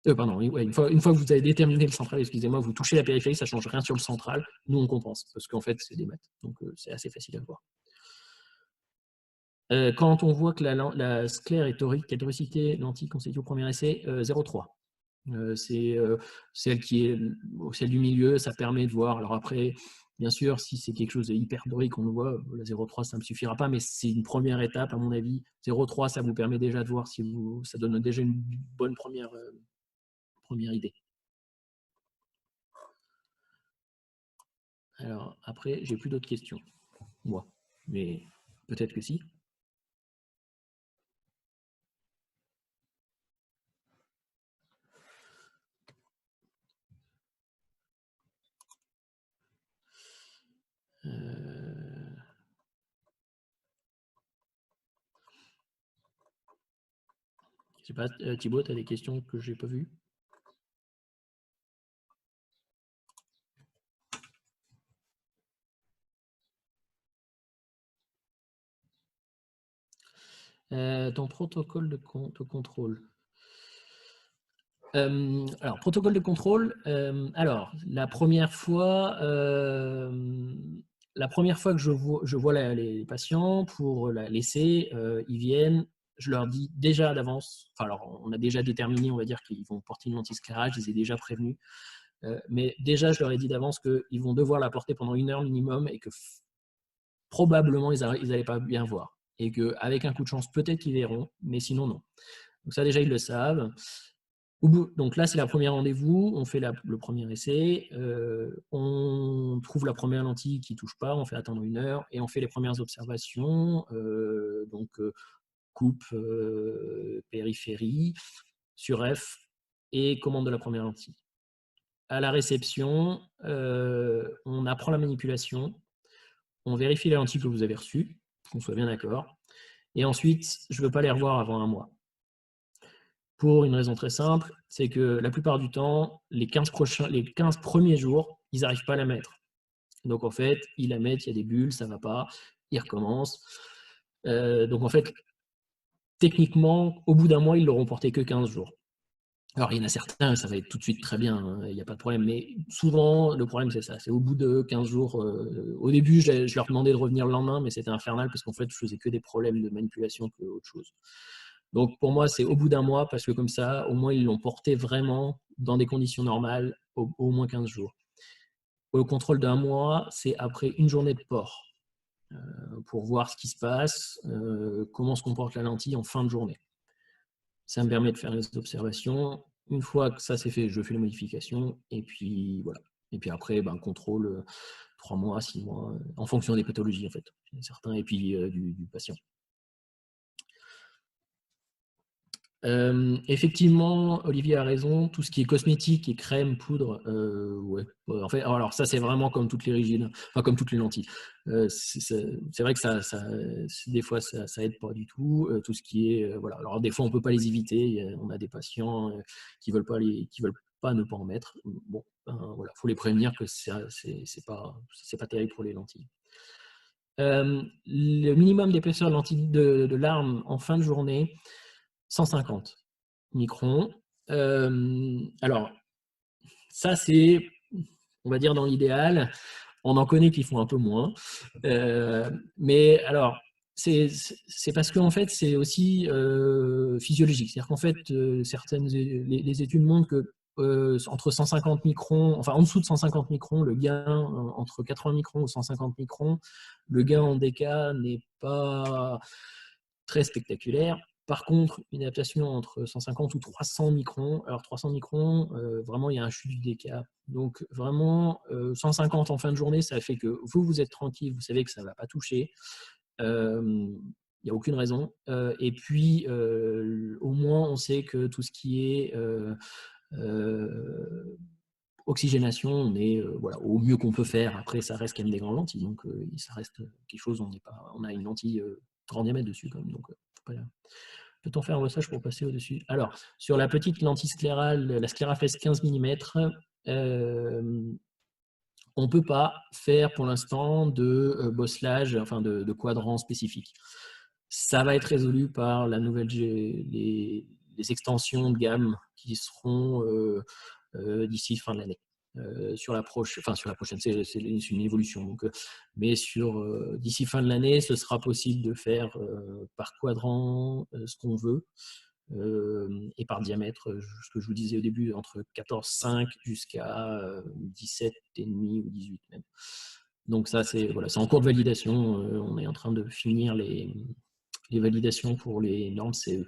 Pardon, ouais, une fois que vous avez déterminé le central, excusez-moi, vous touchez la périphérie, ça ne change rien sur le central. Nous, on compense, parce qu'en fait, c'est des maths. Donc, c'est assez facile à voir. Quand on voit que la sclère est torique, catoricité, lentille constituée au premier essai, 0,3. C'est celle du milieu, ça permet de voir. Alors après, bien sûr, si c'est quelque chose de hyper dorique, on le voit, la 0,3, ça ne me suffira pas, mais c'est une première étape, à mon avis. 0,3, ça vous permet déjà de voir si ça donne déjà une bonne première idée. Alors, après, j'ai plus d'autres questions. Moi, mais peut-être que si. Je sais pas, Thibaut, tu as des questions que je n'ai pas vues? Ton protocole de contrôle. Alors, protocole de contrôle. Alors, la première fois que je vois les patients pour l'essai, ils viennent, je leur dis déjà d'avance, enfin, alors on a déjà déterminé, on va dire, qu'ils vont porter une anti-sclérage, je les ai déjà prévenus, mais déjà je leur ai dit d'avance qu'ils vont devoir la porter pendant 1 heure minimum et que probablement ils n'allaient pas bien voir. Et qu'avec un coup de chance, peut-être qu'ils verront, mais sinon non. Donc ça déjà, ils le savent. Donc là, c'est la première rendez-vous, on fait le premier essai, on trouve la première lentille qui ne touche pas, on fait attendre 1 heure et on fait les premières observations, donc coupe, périphérie, sur F et commande de la première lentille. À la réception, on apprend la manipulation, on vérifie les lentilles que vous avez reçues, qu'on soit bien d'accord, et ensuite, je ne veux pas les revoir avant 1 mois. Pour une raison très simple, c'est que la plupart du temps, les 15 premiers jours, ils n'arrivent pas à la mettre. Donc en fait, ils la mettent, il y a des bulles, ça ne va pas, ils recommencent. Donc en fait, techniquement, au bout d'1 mois, ils l'auront porté que 15 jours. Alors il y en a certains, ça va être tout de suite très bien, hein, il n'y a pas de problème, mais souvent, le problème c'est ça, c'est au bout de 15 jours. Au début, je leur demandais de revenir le lendemain, mais c'était infernal parce qu'en fait, je faisais que des problèmes de manipulation que autre chose. Donc pour moi, c'est au bout d'1 mois, parce que comme ça, au moins, ils l'ont porté vraiment dans des conditions normales, au moins 15 jours. Le contrôle d'1 mois, c'est après 1 journée de port, pour voir ce qui se passe, comment se comporte la lentille en fin de journée. Ça me permet de faire les observations. Une fois que ça c'est fait, je fais les modifications, et puis voilà. Et puis après, contrôle 3 mois, 6 mois, en fonction des pathologies en fait, certains, et puis du patient. Effectivement, Olivier a raison, tout ce qui est cosmétique et crème, poudre, ouais. En fait, alors ça c'est vraiment comme toutes les rigides, enfin comme toutes les lentilles. C'est vrai que des fois ça aide pas du tout. Tout ce qui est, voilà. Alors des fois on peut pas les éviter. On a des patients qui veulent pas ne pas en mettre. Bon, voilà, faut les prévenir que c'est pas terrible pour les lentilles. Le minimum d'épaisseur de lentille de larmes en fin de journée, 150 microns. Alors, ça, c'est, on va dire, dans l'idéal. On en connaît qui font un peu moins. Mais alors, c'est parce qu'en fait, c'est aussi physiologique. C'est-à-dire qu'en fait, les études montrent que entre 150 microns, enfin en dessous de 150 microns, le gain entre 80 microns ou 150 microns, le gain en déca n'est pas très spectaculaire. Par contre, une adaptation entre 150 ou 300 microns, alors 300 microns, vraiment, il y a un chute du déca. Donc, vraiment, 150 en fin de journée, ça fait que vous êtes tranquille, vous savez que ça ne va pas toucher. Il n'y a aucune raison. Et puis, au moins, on sait que tout ce qui est oxygénation, on est voilà, au mieux qu'on peut faire. Après, ça reste quand même des grandes lentilles. Donc, ça reste quelque chose, on a une lentille grand diamètre dessus. Quand même, donc, peut-on faire un brossage pour passer au-dessus? Alors, sur la petite lentille sclérale, la Scléraflex 15 mm, on ne peut pas faire pour l'instant de bosselage, enfin de quadrant spécifique. Ça va être résolu par les extensions de gamme qui seront d'ici fin de l'année. Sur la prochaine, c'est une évolution. Donc, mais d'ici fin de l'année, ce sera possible de faire par quadrant ce qu'on veut. Et par diamètre, ce que je vous disais au début, entre 14,5 jusqu'à 17,5 ou 18 même. Donc ça, c'est en cours de validation. On est en train de finir les validations pour les normes CE.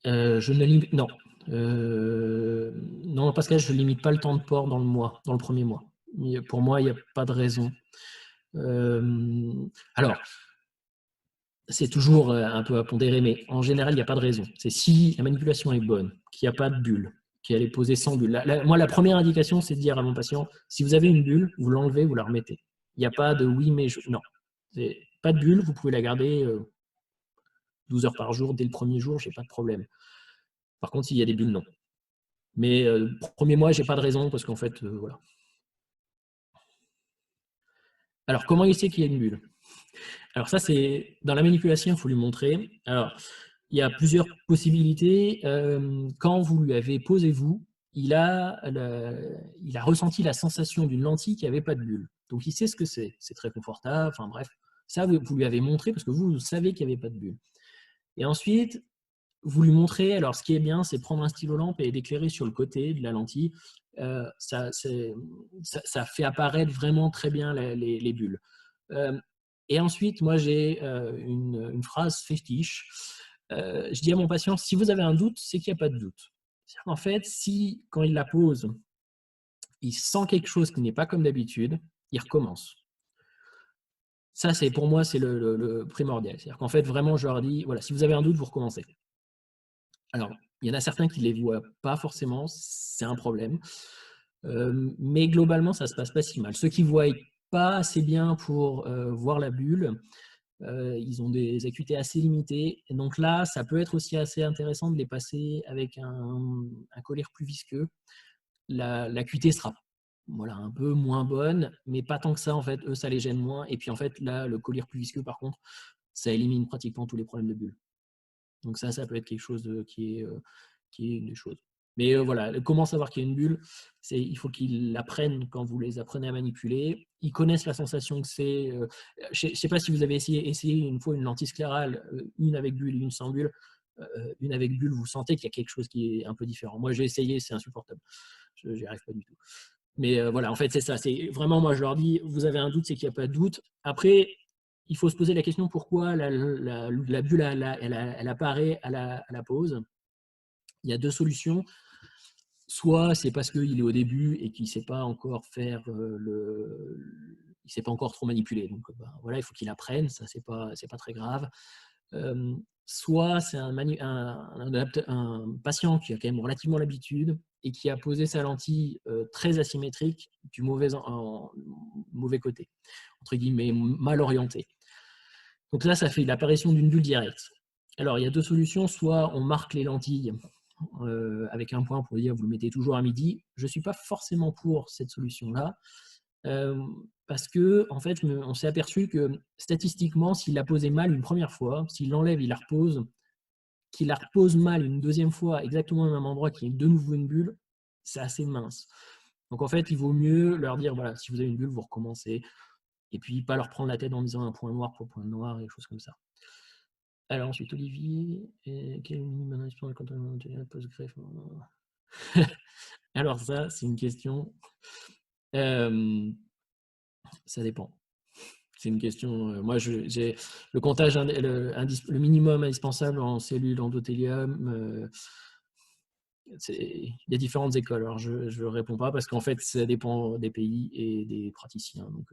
Je ne limite... Non. Non, Pascal, je ne limite pas le temps de port dans le premier mois. Pour moi, il n'y a pas de raison. Alors, c'est toujours un peu à pondérer, mais en général, il n'y a pas de raison. C'est si la manipulation est bonne, qu'il n'y a pas de bulle, qu'elle est posée sans bulle. Moi, la première indication, c'est de dire à mon patient, si vous avez une bulle, vous l'enlevez, vous la remettez. Il n'y a pas de oui, mais non. Pas de bulle, vous pouvez la garder 12 heures par jour, dès le premier jour, je n'ai pas de problème. Par contre, s'il y a des bulles, non. Mais le premier mois, je n'ai pas de raison, parce qu'en fait, voilà. Alors, comment il sait qu'il y a une bulle? Alors ça, c'est dans la manipulation, il faut lui montrer. Alors, il y a plusieurs possibilités. Quand vous lui avez posé il a ressenti la sensation d'une lentille qui n'avait pas de bulle. Donc, il sait ce que c'est. C'est très confortable. Enfin bref, ça, vous lui avez montré parce que vous savez qu'il n'y avait pas de bulle. Et ensuite, vous lui montrez. Alors, ce qui est bien, c'est prendre un stylo lampe et d'éclairer sur le côté de la lentille. Ça fait apparaître vraiment très bien les bulles. Et ensuite, moi, j'ai une phrase fétiche. Je dis à mon patient, si vous avez un doute, c'est qu'il n'y a pas de doute. En fait, si, quand il la pose, il sent quelque chose qui n'est pas comme d'habitude, il recommence. Ça, pour moi, c'est le primordial. C'est-à-dire qu'en fait, vraiment, je leur dis, voilà, si vous avez un doute, vous recommencez. Alors, il y en a certains qui ne les voient pas forcément, c'est un problème. Mais globalement, ça ne se passe pas si mal. Ceux qui ne voient pas assez bien pour voir la bulle, ils ont des acuités assez limitées. Et donc là, ça peut être aussi assez intéressant de les passer avec un collier plus visqueux. L'acuité sera un peu moins bonne, mais pas tant que ça, en fait. Eux, ça les gêne moins. Et puis, en fait, là, le collier plus visqueux, par contre, ça élimine pratiquement tous les problèmes de bulles. Donc ça peut être quelque chose qui est une des choses. Mais voilà, comment savoir qu'il y a une bulle? Il faut qu'ils l'apprennent quand vous les apprenez à manipuler. Ils connaissent la sensation que c'est. Je ne sais pas si vous avez essayé une fois une lentille sclérale, une avec bulle et une sans bulle. Une avec bulle, vous sentez qu'il y a quelque chose qui est un peu différent. Moi, j'ai essayé, c'est insupportable. Je n'y arrive pas du tout. Mais voilà, en fait, c'est ça. C'est vraiment, moi, je leur dis, vous avez un doute, c'est qu'il n'y a pas de doute. Après, il faut se poser la question pourquoi la bulle, elle apparaît à la pause. Il y a deux solutions. Soit c'est parce qu'il est au début et qu'il ne sait pas encore faire il ne sait pas encore trop manipuler. Donc voilà, il faut qu'il apprenne, ça c'est pas très grave. Soit c'est un patient qui a quand même relativement l'habitude et qui a posé sa lentille très asymétrique du mauvais côté, entre guillemets, mal orienté. Donc là, ça fait l'apparition d'une bulle directe. Alors, il y a deux solutions. Soit on marque les lentilles avec un point pour dire vous le mettez toujours à midi. Je ne suis pas forcément pour cette solution-là. parce que en fait, on s'est aperçu que statistiquement, s'il la posait mal une première fois, s'il l'enlève, il la repose, qu'il la repose mal une deuxième fois, exactement au même endroit, qu'il y ait de nouveau une bulle, c'est assez mince. Donc en fait, il vaut mieux leur dire, voilà, si vous avez une bulle, vous recommencez, et puis pas leur prendre la tête en disant un point noir pour point noir et des choses comme ça. Alors ensuite, Olivier, quel est le minimum quand on post-greffe? Alors ça, c'est une question. Ça dépend. C'est une question. Moi, j'ai le comptage, le minimum indispensable en cellules endothélium. Il y a différentes écoles. Alors, je ne réponds pas parce qu'en fait, ça dépend des pays et des praticiens. Donc,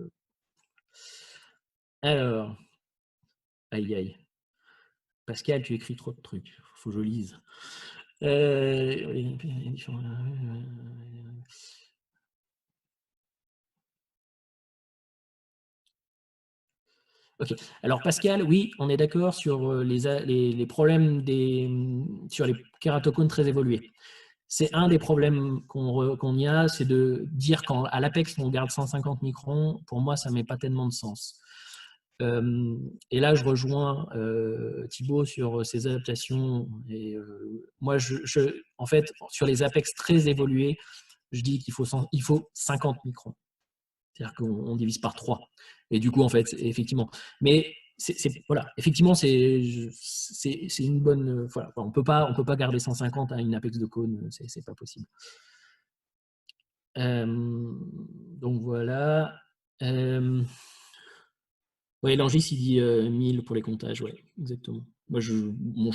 alors, aïe aïe. Pascal, tu écris trop de trucs. Faut que je lise. Ok. Alors Pascal, oui, on est d'accord sur les problèmes sur les kératocones très évolués. C'est un des problèmes qu'on y a, c'est de dire qu'à l'apex, on garde 150 microns. Pour moi, ça ne met pas tellement de sens. Et là, je rejoins Thibaut sur ses adaptations. Et, moi, en fait, sur les apex très évolués, je dis qu'il faut 50 microns. C'est-à-dire qu'on divise par 3. Et du coup, en fait, effectivement. Mais voilà, effectivement, c'est une bonne. Voilà, on peut pas garder 150 à une apex de cône, c'est pas possible. Donc voilà. Oui, Langis, il dit 1000 pour les comptages, ouais, exactement. Moi, je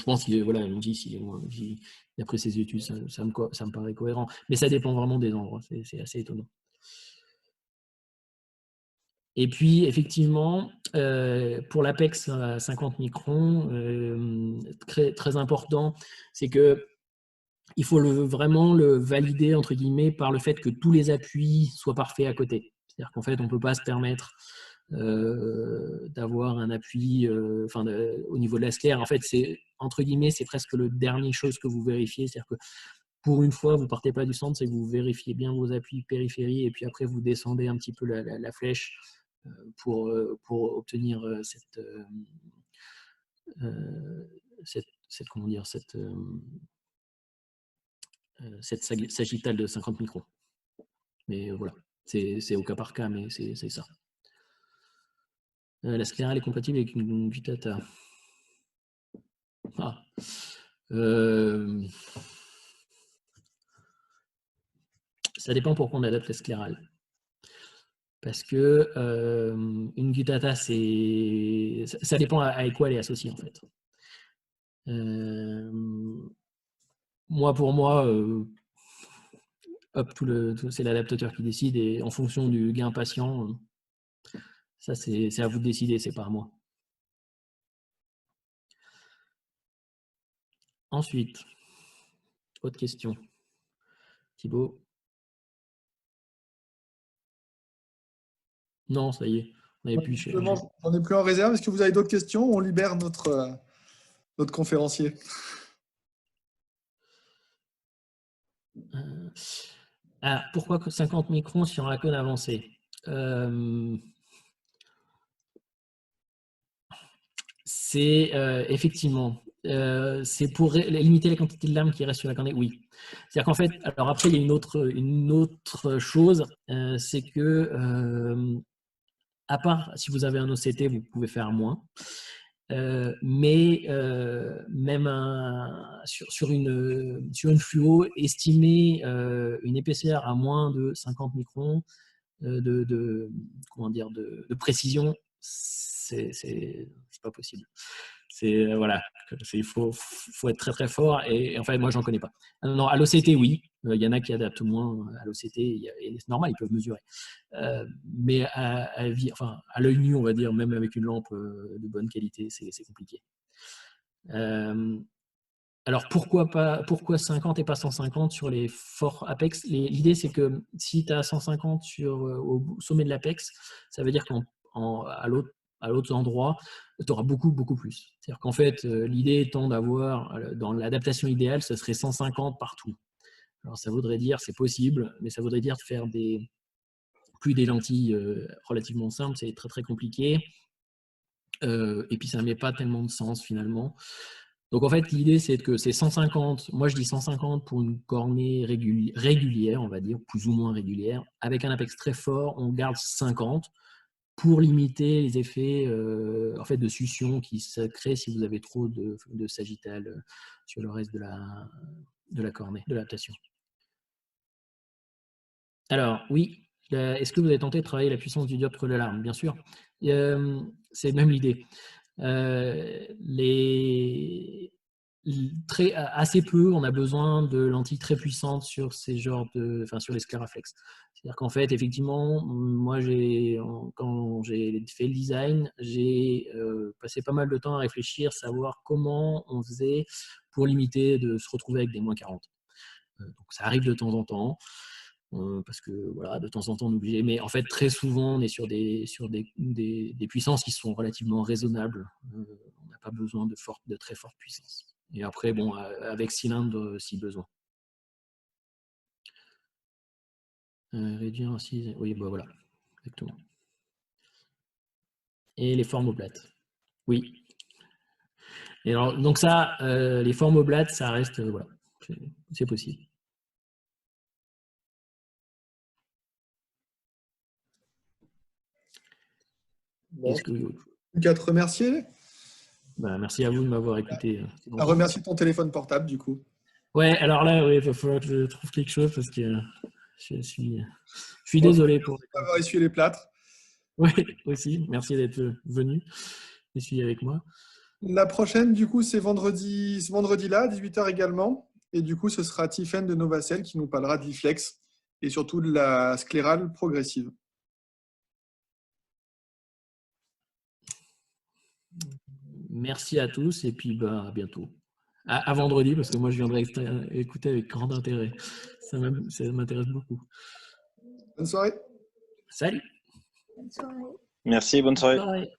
pense qu'il voilà, Langis, d'après ses études, ça me paraît cohérent. Mais ça dépend vraiment des endroits, c'est assez étonnant. Et puis, effectivement, pour l'Apex à 50 microns, très, très important, c'est que il faut vraiment le valider, entre guillemets, par le fait que tous les appuis soient parfaits à côté. C'est-à-dire qu'en fait, on ne peut pas se permettre d'avoir un appui au niveau de la sclère. En fait, entre guillemets, c'est presque le dernier chose que vous vérifiez. C'est-à-dire que pour une fois, vous ne partez pas du centre, c'est que vous vérifiez bien vos appuis périphérie et puis après, vous descendez un petit peu la flèche pour obtenir comment dire, cette sagittale de 50 microns. Mais voilà, c'est au cas par cas, mais c'est ça. La sclérale est compatible avec une Vitata. Ah. Ça dépend pourquoi on adapte la sclérale. Parce que une Gutata, ça dépend à quoi elle est associée en fait. Moi, pour moi, hop, c'est l'adaptateur qui décide et en fonction du gain patient, ça c'est à vous de décider, c'est pas à moi. Ensuite, autre question. Thibaut? Non, ça y est. On n'avait plus. J'en ai plus en réserve. Est-ce que vous avez d'autres questions? On libère notre conférencier. Pourquoi 50 microns sur un cône avancé? C'est effectivement, c'est pour limiter la quantité de larmes qui reste sur la cornée. Oui. C'est-à-dire qu'en fait, alors après, il y a une autre chose, c'est que, à part si vous avez un OCT, vous pouvez faire moins. Mais même sur une fluo, estimer une épaisseur à moins de 50 microns de précision, c'est pas possible. Voilà, il faut être très très fort et en fait moi j'en connais pas. Non, à l'OCT oui, il y en a qui adaptent moins à l'OCT, c'est normal, ils peuvent mesurer. Mais à l'œil nu, on va dire, même avec une lampe de bonne qualité, c'est compliqué. Alors pourquoi 50 et pas 150 sur les forts apex? L'idée c'est que si tu as 150 au sommet de l'apex, ça veut dire qu'à l'autre endroit, tu auras beaucoup plus. C'est-à-dire qu'en fait, l'idée étant d'avoir, dans l'adaptation idéale, ce serait 150 partout. Alors ça voudrait dire, c'est possible, mais ça voudrait dire de faire des plus des lentilles relativement simples, c'est très très compliqué. Et puis ça ne met pas tellement de sens finalement. Donc en fait, l'idée c'est que c'est 150, moi je dis 150 pour une cornée régulière, on va dire, plus ou moins régulière. Avec un apex très fort, on garde 50 pour limiter les effets en fait, de succion qui se créent si vous avez trop de sagittal sur le reste de la cornée, de l'adaptation. Alors, oui, est-ce que vous avez tenté de travailler la puissance du diode contre l'alarme? Bien sûr. C'est même l'idée. Assez peu, on a besoin de lentilles très puissantes sur ces genres sur les scléraflex. C'est-à-dire qu'en fait, effectivement, moi, quand j'ai fait le design, j'ai passé pas mal de temps à réfléchir, savoir comment on faisait pour limiter de se retrouver avec des moins 40. Donc ça arrive de temps en temps. Parce que voilà, de temps en temps on est obligé, mais en fait très souvent on est sur des puissances qui sont relativement raisonnables. On n'a pas besoin de très forte puissance. Et après bon, avec cylindre si besoin. Réduire aussi, oui, bah voilà, exactement. Et les formes oblates, oui. Et alors donc ça, les formes oblates, ça reste voilà, c'est possible. Bon, Est-ce que plus qu'à te remercier. merci à vous de m'avoir écouté. À remercier ton téléphone portable, du coup. Ouais, alors là, il va falloir que je trouve quelque chose parce que je suis désolé pour avoir essuyé les plâtres. Oui, aussi. Merci d'être venu essuyer avec moi. La prochaine, du coup, c'est vendredi-là, à 18h également. Et du coup, ce sera Tiffaine de Novacell qui nous parlera de l'IFLEX et surtout de la sclérale progressive. Merci à tous et puis à bientôt. À vendredi, parce que moi, je viendrai écouter avec grand intérêt. Ça m'intéresse beaucoup. Bonne soirée. Salut. Bonne soirée. Merci, bonne soirée.